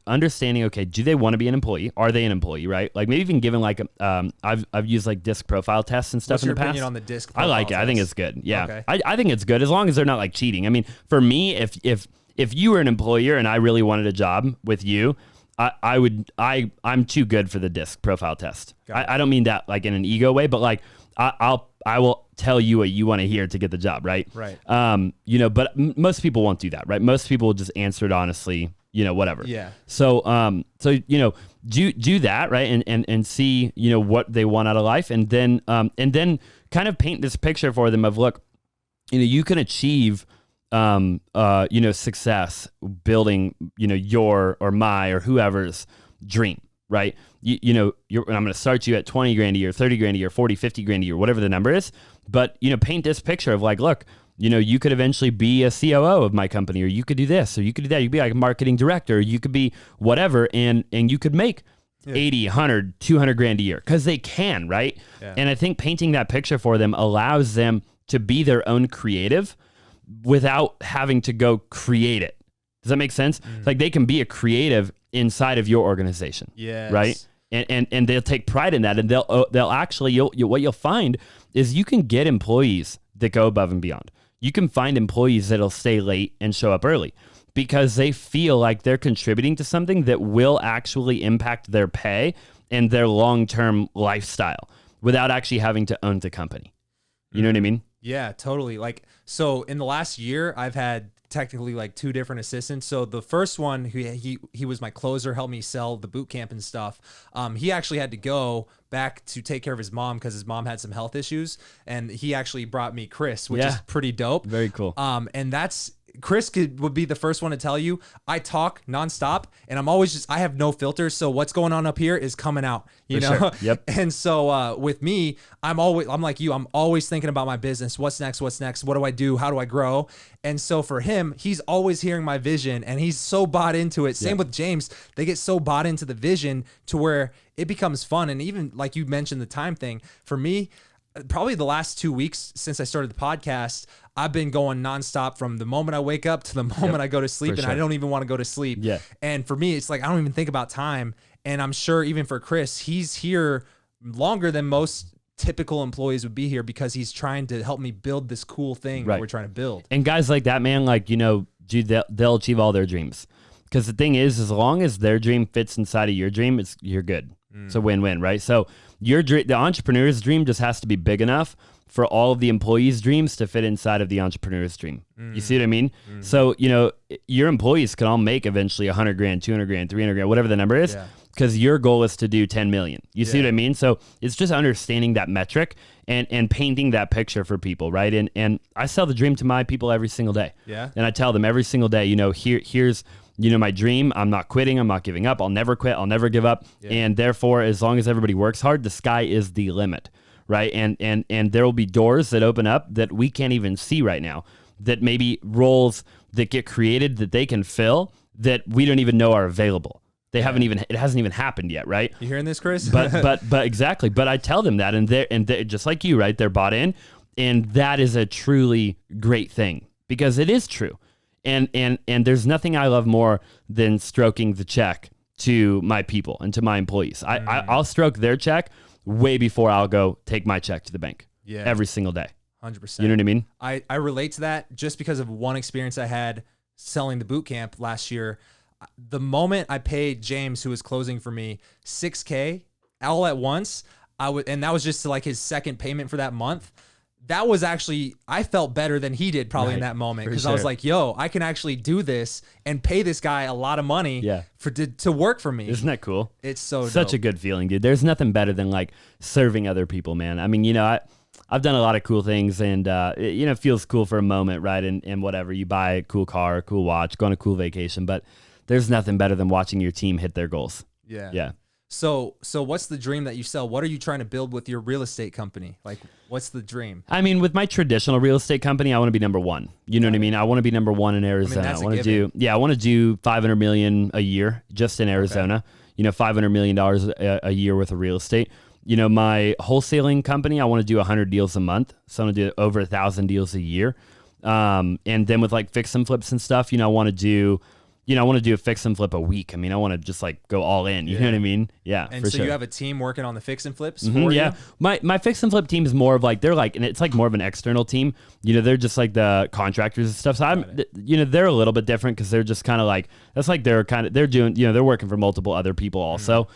understanding, okay, do they want to be an employee? Are they an employee, right? Like maybe even giving like I've used like disc profile tests and stuff in the past. What's your opinion on the disc I profile like it. I think test? it's good. Yeah. Okay. I think it's good as long as they're not like cheating. I mean, for me, if you were an employer and I really wanted a job with you, I'm too good for the disc profile test. I don't mean that like in an ego way, but like I will tell you what you want to hear to get the job, right? Right. You know, but most people won't do that, right? Most people will just answer it honestly, you know, whatever. Yeah. So you know, do that, right? And see, you know, what they want out of life, and then kind of paint this picture for them of, look, you know, you can achieve you know, success building, you know, your or my or whoever's dream, right? You know, I'm going to start you at 20 grand a year, 30 grand a year, 40, 50 grand a year, whatever the number is. But, you know, paint this picture of like, look, you know, you could eventually be a COO of my company, or you could do this, or you could do that. You could be like a marketing director, or you could be whatever. And you could make 80, 100, 200 grand a year, because they can, right? Yeah. And I think painting that picture for them allows them to be their own creative without having to go create it. Does that make sense? Like they can be a creative inside of your organization. Yes. Right. And they'll take pride in that, and they'll actually, what you'll find is you can get employees that go above and beyond. You can find employees that'll stay late and show up early because they feel like they're contributing to something that will actually impact their pay and their long-term lifestyle without actually having to own the company. You know what I mean? Yeah, totally. Like, so in the last year, I've had technically like 2 different assistants. So the first one, he was my closer, helped me sell the boot camp and stuff. He actually had to go back to take care of his mom because his mom had some health issues, and he actually brought me Chris, which is pretty dope. Very cool. And that's Chris would be the first one to tell you, I talk nonstop, and I'm always I have no filters. So what's going on up here is coming out, you know? Sure. Yep. And so with me, I'm like you, I'm always thinking about my business. What's next? What do I do? How do I grow? And so for him, he's always hearing my vision, and he's so bought into it. Same with James. They get so bought into the vision to where it becomes fun. And even like you mentioned, the time thing for me, probably the last 2 weeks since I started the podcast, I've been going nonstop from the moment I wake up to the moment I go to sleep, and I don't even want to go to sleep. Yeah. And for me, it's like I don't even think about time. And I'm sure even for Chris, he's here longer than most typical employees would be here because he's trying to help me build this cool thing that we're trying to build. And guys like that, man, like, you know, dude, they'll achieve all their dreams. Because the thing is, as long as their dream fits inside of your dream, you're good. It's a win-win, right? So the entrepreneur's dream just has to be big enough for all of the employees' dreams to fit inside of the entrepreneur's dream. You see what I mean? So, you know, your employees can all make eventually 100 grand, 200 grand, 300 grand, whatever the number is, because your goal is to do 10 million. You see what I mean? So it's just understanding that metric and painting that picture for people, right? And I sell the dream to my people every single day. Yeah. And I tell them every single day, you know, here's, you know, my dream. I'm not quitting. I'm not giving up. I'll never quit. I'll never give up. And therefore, as long as everybody works hard, the sky is the limit, right? And there will be doors that open up that we can't even see right now, that maybe roles that get created that they can fill that we don't even know are available. They haven't even, it hasn't even happened yet, right? You hearing this, Chris? But exactly. But I tell them that, and they're just like you, right? They're bought in, and that is a truly great thing because it is true. And there's nothing I love more than stroking the check to my people and to my employees. I'll stroke their check way before I'll go take my check to the bank. Yeah. Every single day. 100%. You know what I mean? I relate to that just because of one experience I had selling the boot camp last year. The moment I paid James, who was closing for me, $6K, all at once. And that was just like his second payment for that month. That was actually, I felt better than he did probably in that moment, because I was like, yo, I can actually do this and pay this guy a lot of money to work for me. Isn't that cool? It's such a good feeling, dude. There's nothing better than like serving other people, man. I mean, I've done a lot of cool things, and it feels cool for a moment, right? And whatever, you buy a cool car, a cool watch, go on a cool vacation, but there's nothing better than watching your team hit their goals. Yeah. So what's the dream that you sell? What are you trying to build with your real estate company? Like, what's the dream? I mean, with my traditional real estate company, I want to be number one. You know what I mean? I want to be number one in Arizona. I want to do $500 million a year just in Arizona. Okay. $500 million a year worth of real estate. My wholesaling company, I want to do 100 deals a month. So I want to do over 1,000 deals a year. And then with like fix and flips and stuff, I want to do a fix and flip a week. I mean, I want to just like go all in. You know what I mean? Yeah. And so you have a team working on the fix and flips for you? My fix and flip team is more of like, and it's like more of an external team. They're just like the contractors and stuff. So they're a little bit different because they're just kind of like, that's like they're doing, they're working for multiple other people also.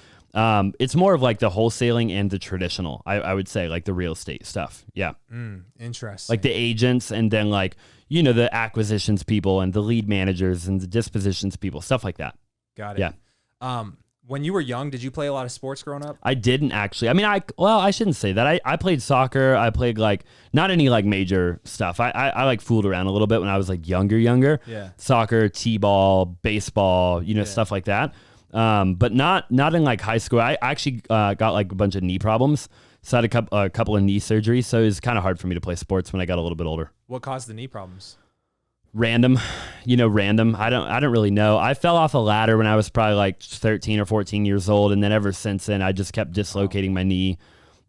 It's more of like the wholesaling and the traditional, I would say, like the real estate stuff. Yeah. Interesting. Like the agents, and then like, the acquisitions people and the lead managers and the dispositions people, stuff like that. Got it. Yeah. When you were young, did you play a lot of sports growing up? I didn't actually. I mean, I shouldn't say that. I played soccer. I played like not any like major stuff. I like fooled around a little bit when I was like younger. Yeah. Soccer, t-ball, baseball, stuff like that. But not in like high school. I actually got like a bunch of knee problems. So I had a couple of knee surgeries. So it was kind of hard for me to play sports when I got a little bit older. What caused the knee problems? Random. I don't really know. I fell off a ladder when I was probably like 13 or 14 years old. And then ever since then, I just kept dislocating my knee.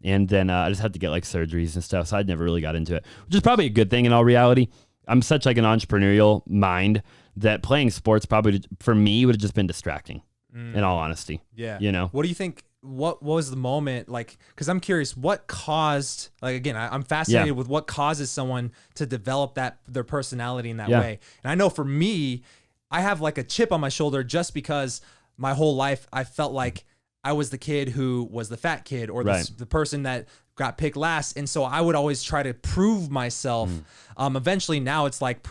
And then I just had to get like surgeries and stuff. So I never really got into it, which is probably a good thing in all reality. I'm such like an entrepreneurial mind that playing sports probably for me would have just been distracting. In all honesty. Yeah. What do you think? What was the moment like? Because I'm curious, what caused, like, again, I'm fascinated with what causes someone to develop their personality in that way. And I know for me, I have like a chip on my shoulder just because my whole life I felt like I was the kid who was the fat kid, or the person that got picked last. And so I would always try to prove myself. Eventually now it's like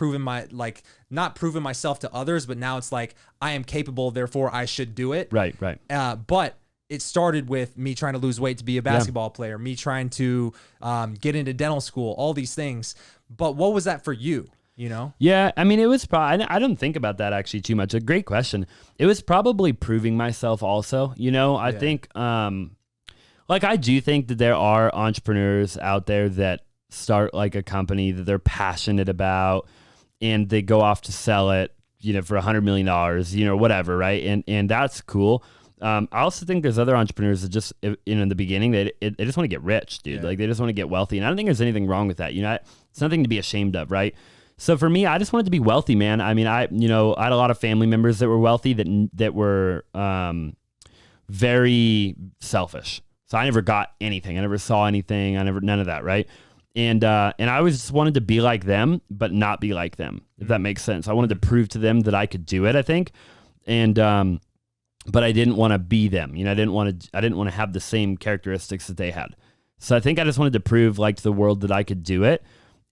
not proving myself to others, but now it's like I am capable, therefore I should do it. Right. But it started with me trying to lose weight to be a basketball player, me trying to get into dental school, all these things. But what was that for you? Yeah, I mean, it was probably, I don't think about that actually too much. A great question. It was probably proving myself also. I think, like, I do think that there are entrepreneurs out there that start like a company that they're passionate about, and they go off to sell it, for $100 million, whatever, right? And that's cool. I also think there's other entrepreneurs that just, in the beginning, they just want to get rich, dude. Like, they just want to get wealthy. And I don't think there's anything wrong with that. It's nothing to be ashamed of, right? So for me, I just wanted to be wealthy, man. I mean, I had a lot of family members that were wealthy that were very selfish. So I never got anything. I never saw anything. None of that, right? And I always just wanted to be like them, but not be like them, if that makes sense. I wanted to prove to them that I could do it, I think. And but I didn't want to be them. I didn't want to have the same characteristics that they had. So I think I just wanted to prove like to the world that I could do it.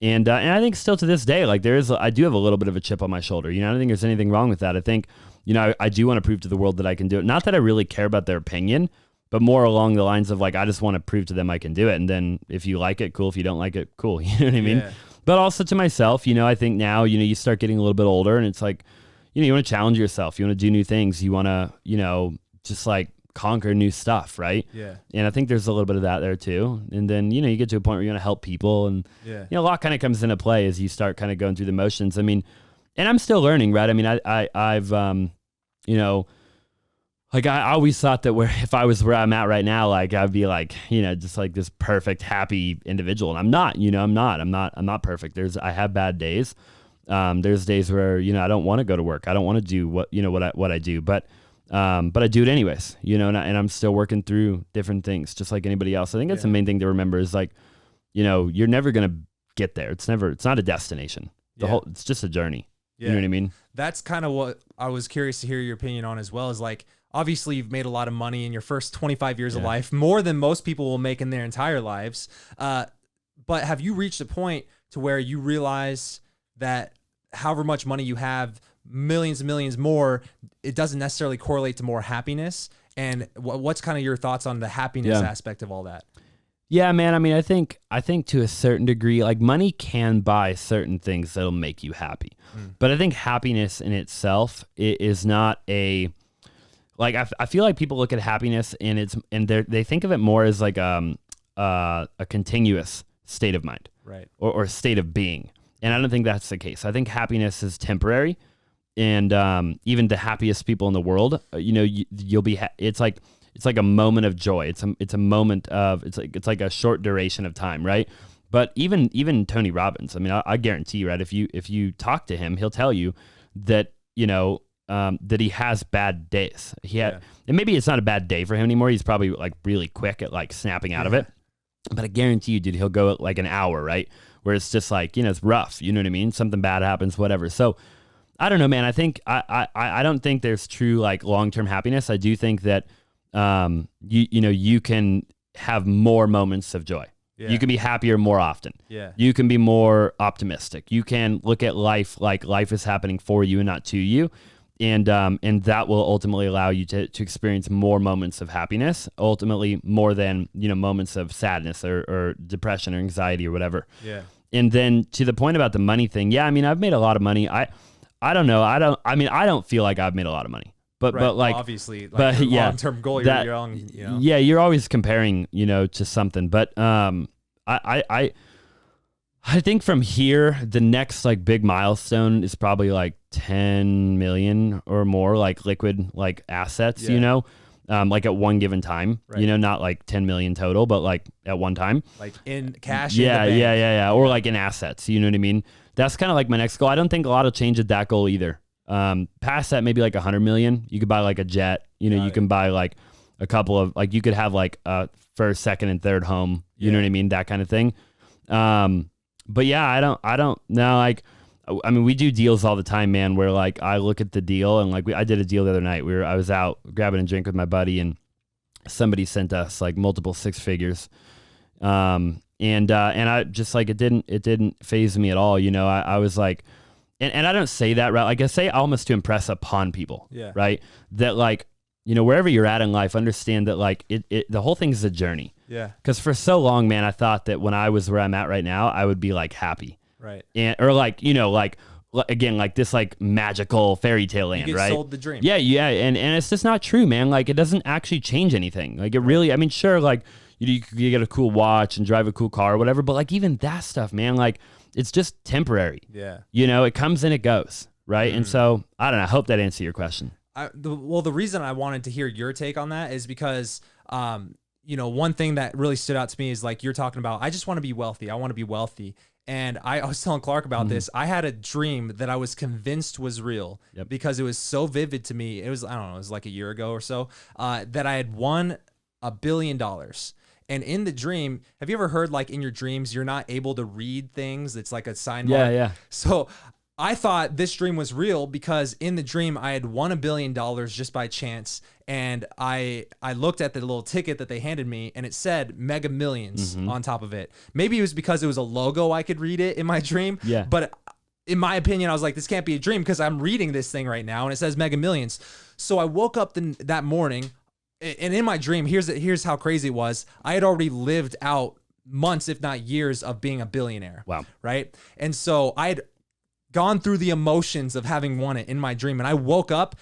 And I think still to this day, like I do have a little bit of a chip on my shoulder. I don't think there's anything wrong with that. I think, I do want to prove to the world that I can do it. Not that I really care about their opinion, but more along the lines of like, I just want to prove to them I can do it. And then if you like it, cool. If you don't like it, cool. You know what I mean? Yeah. But also to myself, I think now, you start getting a little bit older, and it's like, you want to challenge yourself. You want to do new things. You want to, just like conquer new stuff, right? Yeah. And I think there's a little bit of that there too. And then, you get to a point where you want to help people, and a lot kind of comes into play as you start kind of going through the motions. I mean, and I'm still learning, right? I mean, I've like I always thought that if I was where I'm at right now, like I'd be like, just like this perfect, happy individual. And I'm not, I'm not perfect. I have bad days. There's days where, I don't want to go to work. I don't want to do what I do, but I do it anyways, and I'm still working through different things just like anybody else. I think that's the main thing to remember is like, you're never going to get there. It's not a destination. It's just a journey. Yeah. You know what I mean? That's kind of what I was curious to hear your opinion on as well, is like, obviously you've made a lot of money in your first 25 years of life, more than most people will make in their entire lives. But have you reached a point to where you realize that however much money you have, millions and millions more, it doesn't necessarily correlate to more happiness? And what's kind of your thoughts on the happiness aspect of all that? Yeah, man. I mean, I think to a certain degree, like money can buy certain things that'll make you happy. But I think happiness in itself is not a, like, I feel like people look at happiness and they think of it more as like a continuous state of mind, right? Or state of being. And I don't think that's the case. I think happiness is temporary. And even the happiest people in the world, you'll be, it's like a moment of joy. It's a moment of, it's like a short duration of time, right? But even Tony Robbins, I mean, I guarantee you, right? If you talk to him, he'll tell you that, that he has bad days. And maybe it's not a bad day for him anymore. He's probably like really quick at like snapping out of it. But I guarantee you, dude, he'll go at like an hour, right? Where it's just like, it's rough. You know what I mean? Something bad happens, whatever. So I don't know, man. I think I don't think there's true like long-term happiness. I do think that you can have more moments of joy. Yeah. You can be happier more often. Yeah. You can be more optimistic. You can look at life like life is happening for you and not to you. And that will ultimately allow you to experience more moments of happiness, ultimately more than, moments of sadness or depression or anxiety or whatever. Yeah. And then to the point about the money thing, yeah, I mean, I've made a lot of money. I don't know. I don't feel like I've made a lot of money. But like, obviously, like, but your long-term goal, you're young, Yeah, you're always comparing, to something. But I think from here, the next like big milestone is probably like 10 million or more, like liquid like assets, like at one given time, not like 10 million total, but like at one time, like in cash. Yeah. Or like in assets, you know what I mean? That's kind of like my next goal. I don't think a lot will change at that goal either. Past that, maybe like 100 million, you could buy like a jet, you can buy like a couple of, like, you could have like a first, second, and third home, you know what I mean? That kind of thing. But yeah, I don't know. Like, I mean, we do deals all the time, man, where like I look at the deal and like I did a deal the other night. I was out grabbing a drink with my buddy and somebody sent us like multiple six figures. And I just like, it didn't faze me at all. I was like, and I don't say that, right? Like I say almost to impress upon people, right? That like, wherever you're at in life, understand that like the whole thing is a journey. Yeah. Because for so long, man, I thought that when I was where I'm at right now, I would be like happy. Right. Or like, like again, like this like magical fairy tale land, you get right? Sold the dream. Yeah. And it's just not true, man. Like it doesn't actually change anything. Like it really, I mean, sure, like you get a cool watch and drive a cool car or whatever, but like even that stuff, man, like it's just temporary. Yeah. It comes and it goes. Right. And so I don't know. I hope that answered your question. The reason I wanted to hear your take on that is because, one thing that really stood out to me is like you're talking about, I just want to be wealthy. I want to be wealthy. And I was telling Clark about this. I had a dream that I was convinced was real because it was so vivid to me. It was, I don't know, it was like a year ago or so, that I had won $1 billion. And in the dream, have you ever heard like in your dreams, you're not able to read things? It's like a sign. Yeah. So I thought this dream was real because in the dream I had won $1 billion just by chance. And I looked at the little ticket that they handed me and it said Mega Millions on top of it. Maybe it was because it was a logo. I could read it in my dream. Yeah. But in my opinion, I was like, this can't be a dream because I'm reading this thing right now and it says Mega Millions. So I woke up that morning and in my dream, here's how crazy it was. I had already lived out months, if not years, of being a billionaire. Wow. Right. And so I had gone through the emotions of having won it in my dream. And I woke up,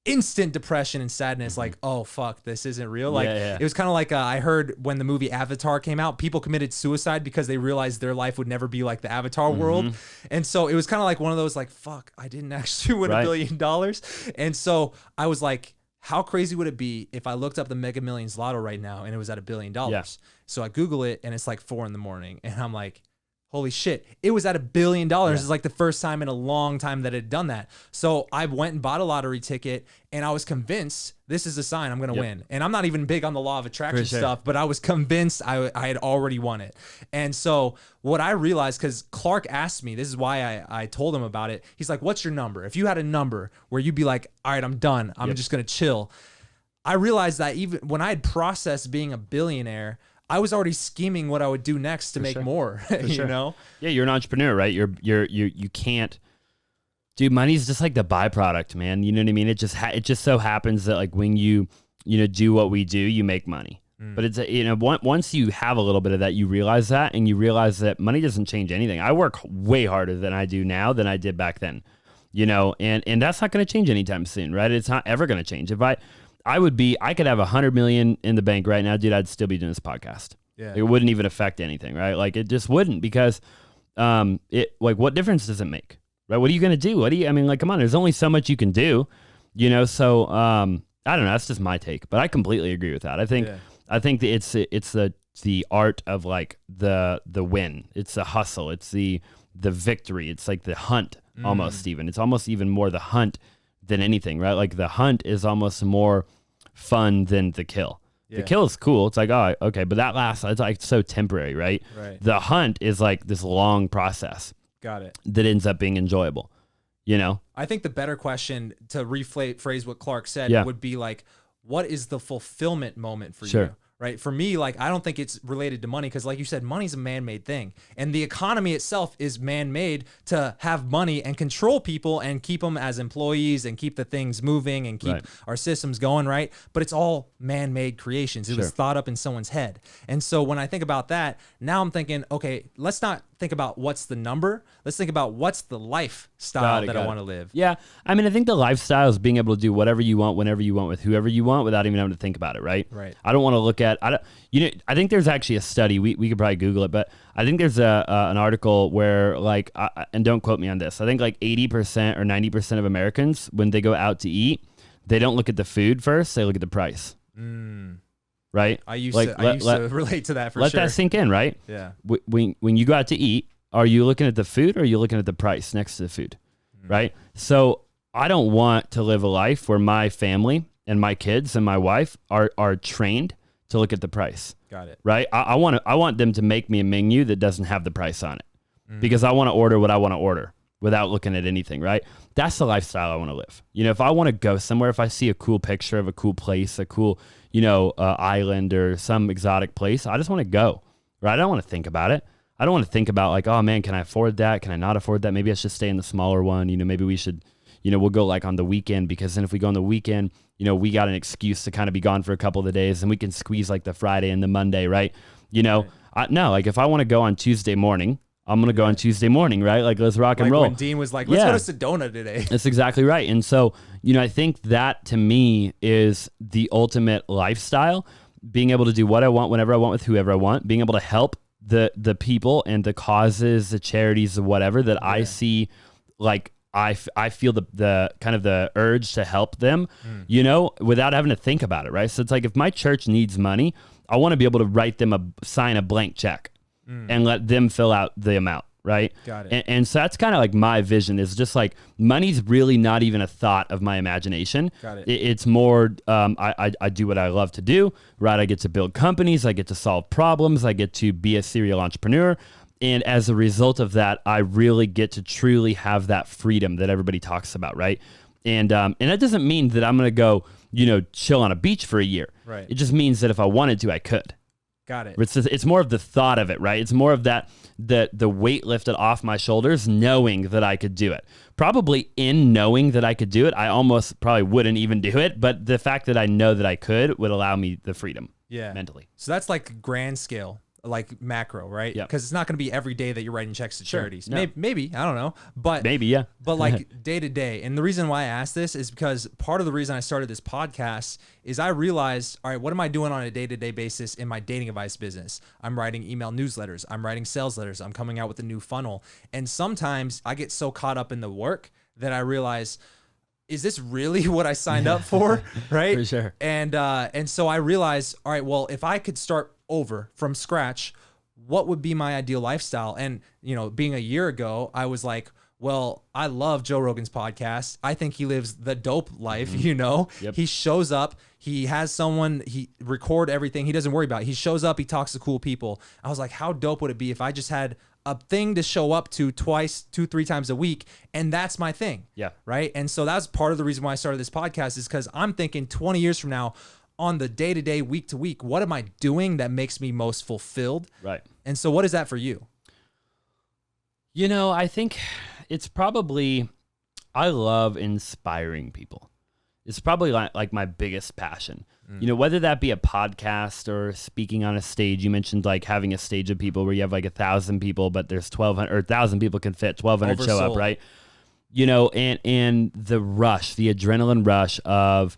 instant depression and sadness, like, oh, fuck, this isn't real. Like, it was kind of like I heard when the movie Avatar came out, people committed suicide because they realized their life would never be like the Avatar world. And so it was kind of like one of those, like, fuck, I didn't actually win $1 billion. And so I was like, how crazy would it be if I looked up the Mega Millions lotto right now and it was at $1 billion? Yeah. So I Google it and it's like 4 a.m. and I'm like, holy shit, it was at $1 billion. It's like the first time in a long time that it had done that. So I went and bought a lottery ticket and I was convinced this is a sign I'm going to win. And I'm not even big on the law of attraction stuff, but I was convinced I had already won it. And so what I realized, because Clark asked me, this is why I told him about it. He's like, what's your number? If you had a number where you'd be like, all right, I'm done. I'm just going to chill. I realized that even when I had processed being a billionaire, I was already scheming what I would do next to make more, you know? Yeah, you're an entrepreneur, right? You can't, dude, money's just like the byproduct, man. You know what I mean? It just so happens that like when you do what we do, you make money. But it's, once you have a little bit of that, you realize that, and you realize that money doesn't change anything. I work way harder than I do now than I did back then, and that's not going to change anytime soon, right? It's not ever going to change. If I could have 100 million in the bank right now, dude, I'd still be doing this podcast. Yeah. It wouldn't even affect anything, right? Like it just wouldn't, because what difference does it make, right? What are you going to do? Come on, there's only so much you can do, so I don't know. That's just my take, but I completely agree with that. I think that it's the art of like the win. It's the hustle. It's the victory. It's like the hunt almost even. It's almost even more the hunt than anything, right? Like the hunt is almost more fun than the kill. Yeah. The kill is cool. It's like, oh, okay, but that lasts, it's like so temporary, right? Right. The hunt is like this long process. Got it. That ends up being enjoyable, I think the better question to rephrase what Clark said would be like, what is the fulfillment moment for you? Right. For me, like, I don't think it's related to money because, like you said, money's a man-made thing. And the economy itself is man-made to have money and control people and keep them as employees and keep the things moving and keep our systems going, right? But it's all man-made creations. It was thought up in someone's head. And so when I think about that, now I'm thinking, okay, let's not think about what's the number. Let's think about what's the lifestyle that I want to live. Yeah. I mean, I think the lifestyle is being able to do whatever you want, whenever you want, with whoever you want, without even having to think about it, right? Right. I don't want to look at, I think there's actually a study, we could probably Google it, but I think there's an article where like, and don't quote me on this, I think like 80% or 90% of Americans, when they go out to eat, they don't look at the food first, they look at the price. Right? I used to relate to that for sure. Let that sink in, right? Yeah. When you go out to eat, are you looking at the food or are you looking at the price next to the food? Right? So I don't want to live a life where my family and my kids and my wife are trained to look at the price. Got it. Right? I want them to make me a menu that doesn't have the price on it, because I want to order what I want to order without looking at anything, right? That's the lifestyle I want to live. If I want to go somewhere, if I see a cool picture of a cool place, a cool, island or some exotic place, I just want to go, right? I don't want to think about it. I don't want to think about like, oh man, can I afford that? Can I not afford that? Maybe I should stay in the smaller one. Maybe we should, we'll go like on the weekend, because then if we go on the weekend, we got an excuse to kind of be gone for a couple of the days, and we can squeeze like the Friday and the Monday, right? No, like if I want to go on Tuesday morning, I'm going to go on Tuesday morning, right? Like, let's rock and roll. When Dean was like, let's go to Sedona today. That's exactly right. And so, I think that to me is the ultimate lifestyle, being able to do what I want, whenever I want, with whoever I want, being able to help the people and the causes, the charities, the whatever that I see, like I feel the kind of the urge to help them, without having to think about it, right? So it's like, if my church needs money, I want to be able to write them sign a blank check and let them fill out the amount, right? Got it. And so that's kind of like my vision, is just like, money's really not even a thought of my imagination. Got it. It's more, I do what I love to do, right? I get to build companies, I get to solve problems, I get to be a serial entrepreneur. And as a result of that, I really get to truly have that freedom that everybody talks about, right? And that doesn't mean that I'm going to go, chill on a beach for a year. Right. It just means that if I wanted to, I could. Got it. It's more of the thought of it, right? It's more of that, the weight lifted off my shoulders, knowing that I could do it. Probably in knowing that I could do it, I almost probably wouldn't even do it. But the fact that I know that I could would allow me the freedom mentally. So that's like grand scale, like macro, right? Yeah. Because it's not going to be every day that you're writing checks to charities. No. Maybe, I don't know. But maybe, yeah. But like day to day. And the reason why I asked this is because part of the reason I started this podcast is I realized, all right, what am I doing on a day-to-day basis in my dating advice business? I'm writing email newsletters. I'm writing sales letters. I'm coming out with a new funnel. And sometimes I get so caught up in the work that I realize, is this really what I signed up for? Right? For sure. And so I realized, all right, well, if I could start over from scratch, what would be my ideal lifestyle? And, being a year ago, I was like, well, I love Joe Rogan's podcast. I think he lives the dope life, Yep. He shows up, he has someone, he record everything. He doesn't worry about it. He shows up, he talks to cool people. I was like, how dope would it be if I just had a thing to show up to twice, 2-3 times a week. And that's my thing. Yeah. Right. And so that's part of the reason why I started this podcast, is because I'm thinking 20 years from now, on the day-to-day, week-to-week, what am I doing that makes me most fulfilled? Right. And so what is that for you? You know, I think it's probably, I love inspiring people. It's probably like my biggest passion. You know, whether that be a podcast or speaking on a stage. You mentioned like having a stage of people where you have like 1,000 people, but there's 1,200 or 1,000 people can fit, 1,200 show up, right? You know, and the rush, the adrenaline rush of,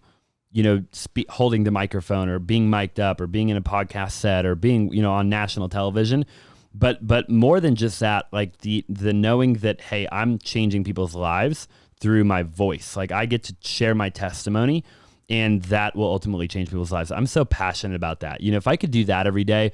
you know, holding the microphone or being mic'd up or being in a podcast set or being, you know, on national television. But more than just that, like the knowing that, hey, I'm changing people's lives through my voice. Like I get to share my testimony, and that will ultimately change people's lives. I'm so passionate about that. You know, if I could do that every day,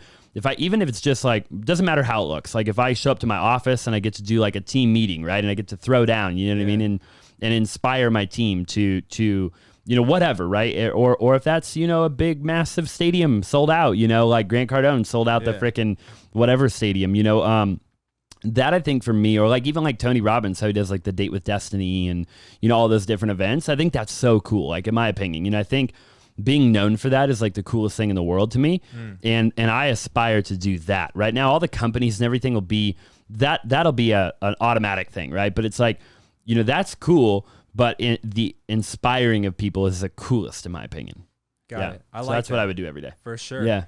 even if it's just like, doesn't matter how it looks. Like if I show up to my office and I get to do like a team meeting, right? And I get to throw down, you know what I mean? And inspire my team to, you know, whatever, right? Or if that's, you know, a big, massive stadium sold out, you know, like Grant Cardone sold out the frickin' whatever stadium, you know, that I think for me, or like even like Tony Robbins, how he does like the Date with Destiny and, you know, all those different events. I think that's so cool. Like in my opinion, you know, I think being known for that is like the coolest thing in the world to me. And I aspire to do that right now. All the companies and everything will be that'll be an automatic thing. Right. But it's like, you know, that's cool. But the inspiring of people is the coolest in my opinion. Got it. So that's what I would do every day. For sure. Yeah.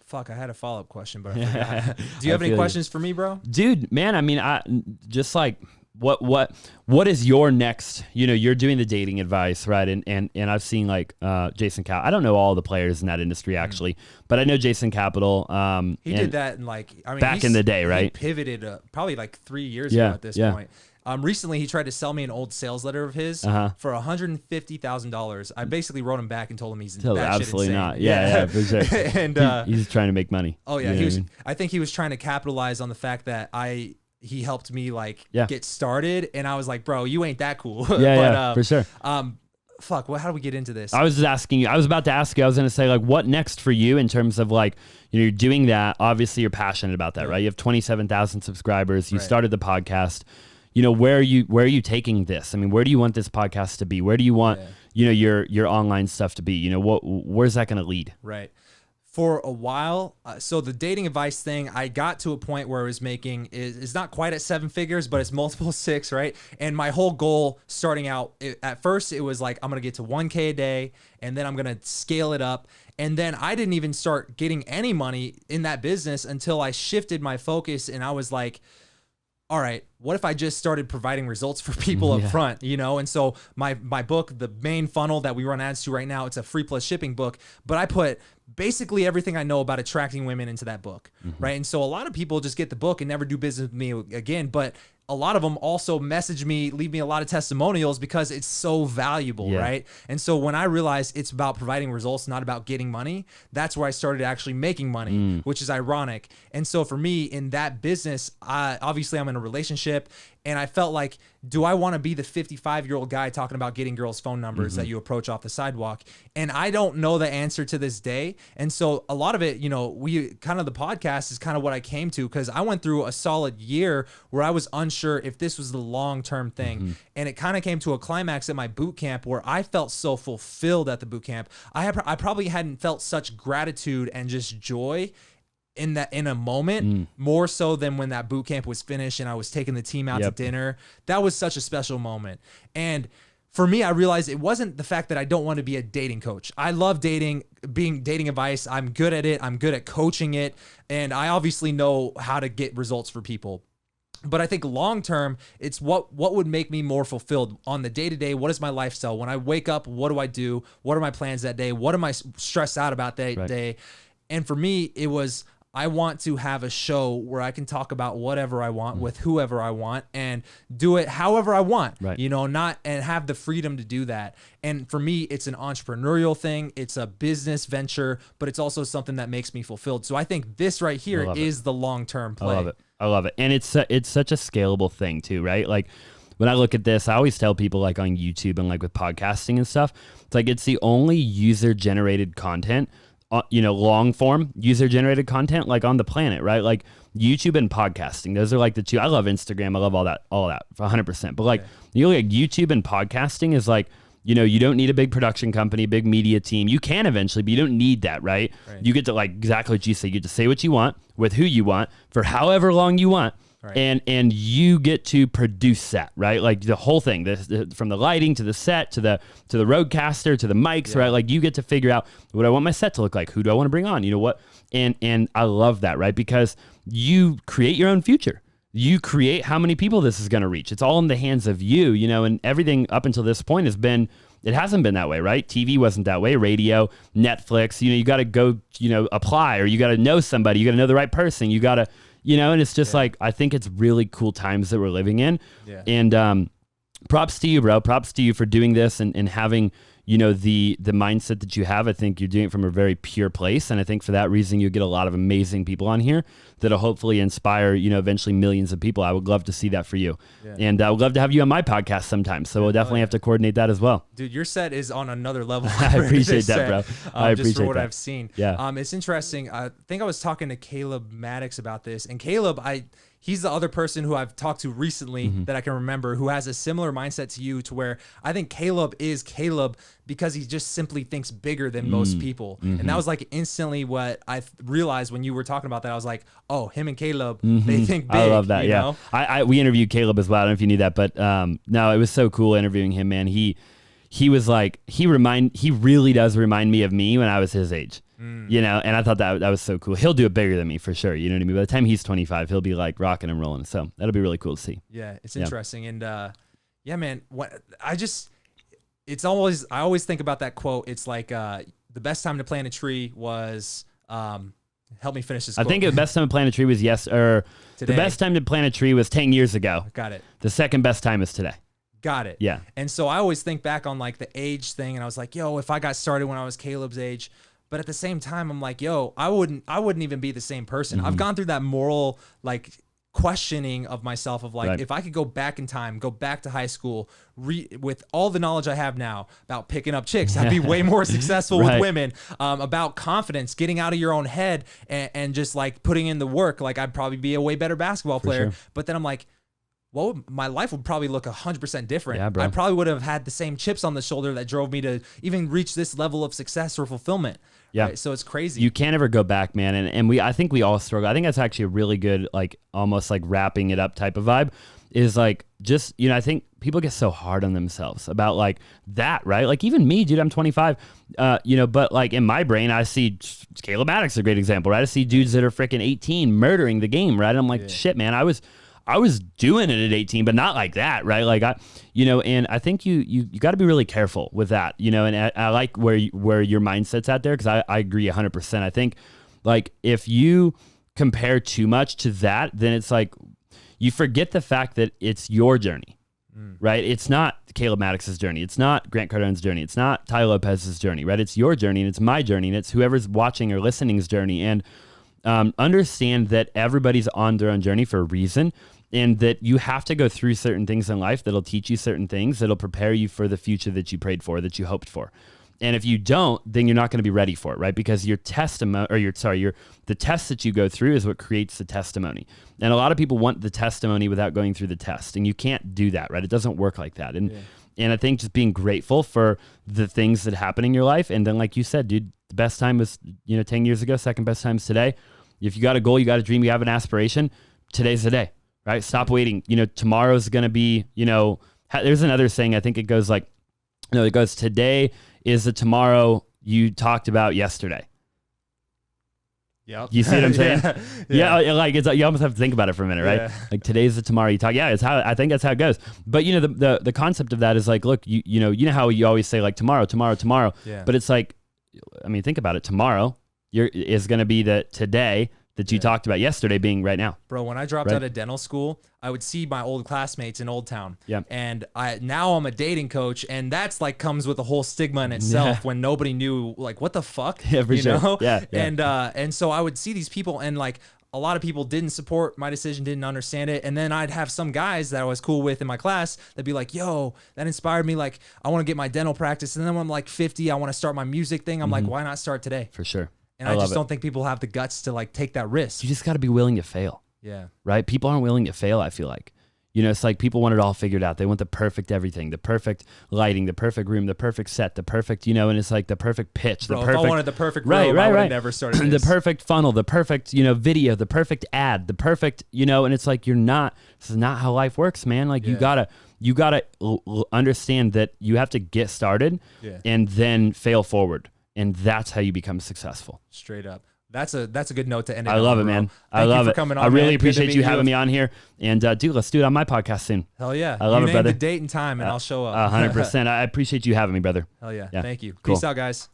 Fuck, I had a follow-up question, but I forgot. Do you have any questions for me, bro? Dude, man, I mean, I just like what is your next, you know, you're doing the dating advice, right? And I've seen like Jason Capital. I don't know all the players in that industry actually, but I know Jason Capital. He did that in like, I mean, back in the day, right? He pivoted probably like 3 years ago at this point. Recently, he tried to sell me an old sales letter of his for $150,000. I basically wrote him back and told him he's absolutely insane. Not. Yeah, for sure. And he's trying to make money. Oh yeah, I think he was trying to capitalize on the fact that he helped me like get started, and I was like, bro, you ain't that cool. Yeah, for sure. Fuck, how do we get into this? I was just asking you. I was about to ask you. I was going to say, like, what next for you in terms of like, you know, you're doing that. Obviously, you're passionate about that, right? You have 27,000 subscribers. You started the podcast. You know, where are you taking this? I mean, where do you want this podcast to be? Where do you want, you know, your online stuff to be? You know, where's that going to lead? Right. For a while, so the dating advice thing, I got to a point where I was making is not quite at 7 figures, but it's multiple 6, right? And my whole goal starting out, at first it was like, I'm going to get to 1K a day, and then I'm going to scale it up. And then I didn't even start getting any money in that business until I shifted my focus, and I was like, all right, what if I just started providing results for people up front, you know? And so my book, the main funnel that we run ads to right now, it's a free plus shipping book, but I put basically everything I know about attracting women into that book, right? And so a lot of people just get the book and never do business with me again, but a lot of them also message me, leave me a lot of testimonials because it's so valuable, right? And so when I realized it's about providing results, not about getting money, that's where I started actually making money, which is ironic. And so for me in that business, obviously I'm in a relationship, and I felt like, do I want to be the 55-year-old guy talking about getting girls' phone numbers that you approach off the sidewalk? And I don't know the answer to this day. And so a lot of it, you know, the podcast is kind of what I came to, because I went through a solid year where I was unsure if this was the long-term thing. And it kind of came to a climax at my boot camp where I felt so fulfilled at the boot camp. I probably hadn't felt such gratitude and just joy in a moment, more so than when that boot camp was finished and I was taking the team out to dinner. That was such a special moment. And for me, I realized it wasn't the fact that I don't want to be a dating coach. I love dating advice. I'm good at it. I'm good at coaching it. And I obviously know how to get results for people. But I think long-term, it's what would make me more fulfilled on the day-to-day. What is my lifestyle? When I wake up, what do I do? What are my plans that day? What am I stressed out about that day? And for me, it was, I want to have a show where I can talk about whatever I want with whoever I want and do it however I want, you know, and have the freedom to do that. And for me, it's an entrepreneurial thing. It's a business venture, but it's also something that makes me fulfilled. So I think this right here is the long-term play. I love it. And it's such a scalable thing too, right? Like when I look at this, I always tell people like on YouTube and like with podcasting and stuff, it's like, it's the only user-generated content, you know, long form user generated content like on the planet, right? Like YouTube and podcasting. Those are like the two. I love Instagram. I love all that 100%. But like you look at YouTube and podcasting is like, you know, you don't need a big production company, big media team. You can eventually, but you don't need that, right? You get to like exactly what you say. You get to say what you want with who you want for however long you want. And you get to produce that, right? Like the whole thing, from the lighting to the set to the roadcaster to the mics, right? Like you get to figure out what I want my set to look like. Who do I want to bring on? You know what? And I love that, right? Because you create your own future. You create how many people this is going to reach. It's all in the hands of you, you know, and everything up until this point it hasn't been that way, right? TV wasn't that way. Radio, Netflix, you know, you got to go, you know, apply, or you got to know somebody. You got to know the right person. You got to, you know, and it's just like, I think it's really cool times that we're living in. And props to you, bro. Props to you for doing this and having, you know, the mindset that you have. I think you're doing it from a very pure place. And I think for that reason, you get a lot of amazing people on here that'll hopefully inspire, you know, eventually millions of people. I would love to see that for you. And I would love to have you on my podcast sometime. So we'll definitely have to coordinate that as well. Dude, your set is on another level. I appreciate that, bro. I appreciate just for what that. I've seen. Yeah. It's interesting. I think I was talking to Caleb Maddox about this, and Caleb, he's the other person who I've talked to recently that I can remember who has a similar mindset to you, to where I think Caleb is Caleb because he just simply thinks bigger than most people. And that was like instantly what I realized when you were talking about that. I was like, oh, him and Caleb, they think big. I love that. You know? We interviewed Caleb as well. I don't know if you knew that, but no, it was so cool interviewing him, man. He was like, he really does remind me of me when I was his age. You know, and I thought that was so cool. He'll do it bigger than me for sure. You know what I mean? By the time he's 25, he'll be like rocking and rolling. So that'll be really cool to see. Yeah, it's interesting. And yeah, man, I always think about that quote. It's like the best time to plant a tree was help me finish this quote. I think the best time to plant a tree was today. The best time to plant a tree was 10 years ago. Got it. The second best time is today. Got it. Yeah. And so I always think back on like the age thing, and I was like, yo, if I got started when I was Caleb's age. But at the same time, I'm like, yo, I wouldn't even be the same person. I've gone through that moral like questioning of myself of like, if I could go back in time, go back to high school, with all the knowledge I have now about picking up chicks, I'd be way more successful with women, about confidence, getting out of your own head and just like putting in the work. Like I'd probably be a way better basketball player. Sure. But then I'm like, my life would probably look 100% different. Yeah, bro. I probably would have had the same chips on the shoulder that drove me to even reach this level of success or fulfillment. Yeah. Right? So it's crazy. You can't ever go back, man. And I think we all struggle. I think that's actually a really good, like almost like wrapping it up type of vibe is like, just, you know, I think people get so hard on themselves about like that, right? Like even me, dude, I'm 25, you know, but like in my brain, I see Caleb Maddox is a great example, right? I see dudes that are freaking 18 murdering the game, right? And I'm like, shit, man, I was doing it at 18, but not like that, right? Like and I think you got to be really careful with that, you know, and I like where your mindset's at there. Cause I agree 100%. I think like if you compare too much to that, then it's like, you forget the fact that it's your journey, right? It's not Caleb Maddox's journey. It's not Grant Cardone's journey. It's not Ty Lopez's journey, right? It's your journey and it's my journey and it's whoever's watching or listening's journey. And understand that everybody's on their own journey for a reason. And that you have to go through certain things in life that'll teach you certain things that'll prepare you for the future that you prayed for, that you hoped for. And if you don't, then you're not going to be ready for it, right? Because your testimony, the test that you go through is what creates the testimony. And a lot of people want the testimony without going through the test, and you can't do that, right? It doesn't work like that. And I think just being grateful for the things that happen in your life, and then like you said, dude, the best time was 10 years ago. Second best time is today. If you got a goal, you got a dream, you have an aspiration, today's the day. Right? Stop waiting. Tomorrow's going to be, there's another saying. I think it goes like, it goes, today is the tomorrow you talked about yesterday. Yeah. You see what I'm saying? Yeah. Like it's, you almost have to think about it for a minute, right? Yeah. Like today's the tomorrow you talk. Yeah. I think that's how it goes. But the concept of that is like, look, you know how you always say like tomorrow. Yeah. But it's like, I mean, think about it. Tomorrow is going to be the today that you talked about yesterday being right now. Bro, when I dropped out of dental school, I would see my old classmates in Old Town. Yeah. And now I'm a dating coach, and that's like comes with a whole stigma in itself when nobody knew like what the fuck. Yeah, for sure. Know? Yeah. And so I would see these people, and like a lot of people didn't support my decision, didn't understand it. And then I'd have some guys that I was cool with in my class that'd be like, yo, that inspired me. Like, I want to get my dental practice. And then when I'm like 50, I want to start my music thing. I'm like, why not start today? For sure. And I just don't think people have the guts to like take that risk. You just got to be willing to fail. Yeah. Right? People aren't willing to fail, I feel like. You know, it's like people want it all figured out. They want the perfect everything, the perfect lighting, the perfect room, the perfect set, the perfect, you know, and it's like the perfect pitch, Bro, the perfect. If I wanted the perfect room, I would have never started this. The perfect funnel, the perfect, you know, video, the perfect ad, the perfect, you know, and it's like this is not how life works, man. Like you gotta understand that you have to get started and then fail forward. And that's how you become successful. Straight up. That's a good note to end it. I love it, man. I love it. Coming on, I really man. appreciate you having me on here. And dude, let's do it on my podcast soon. Hell yeah. I love it, brother. Name the date and time and I'll show up. 100%. I appreciate you having me, brother. Hell yeah. Yeah. Thank you. Cool. Peace out, guys.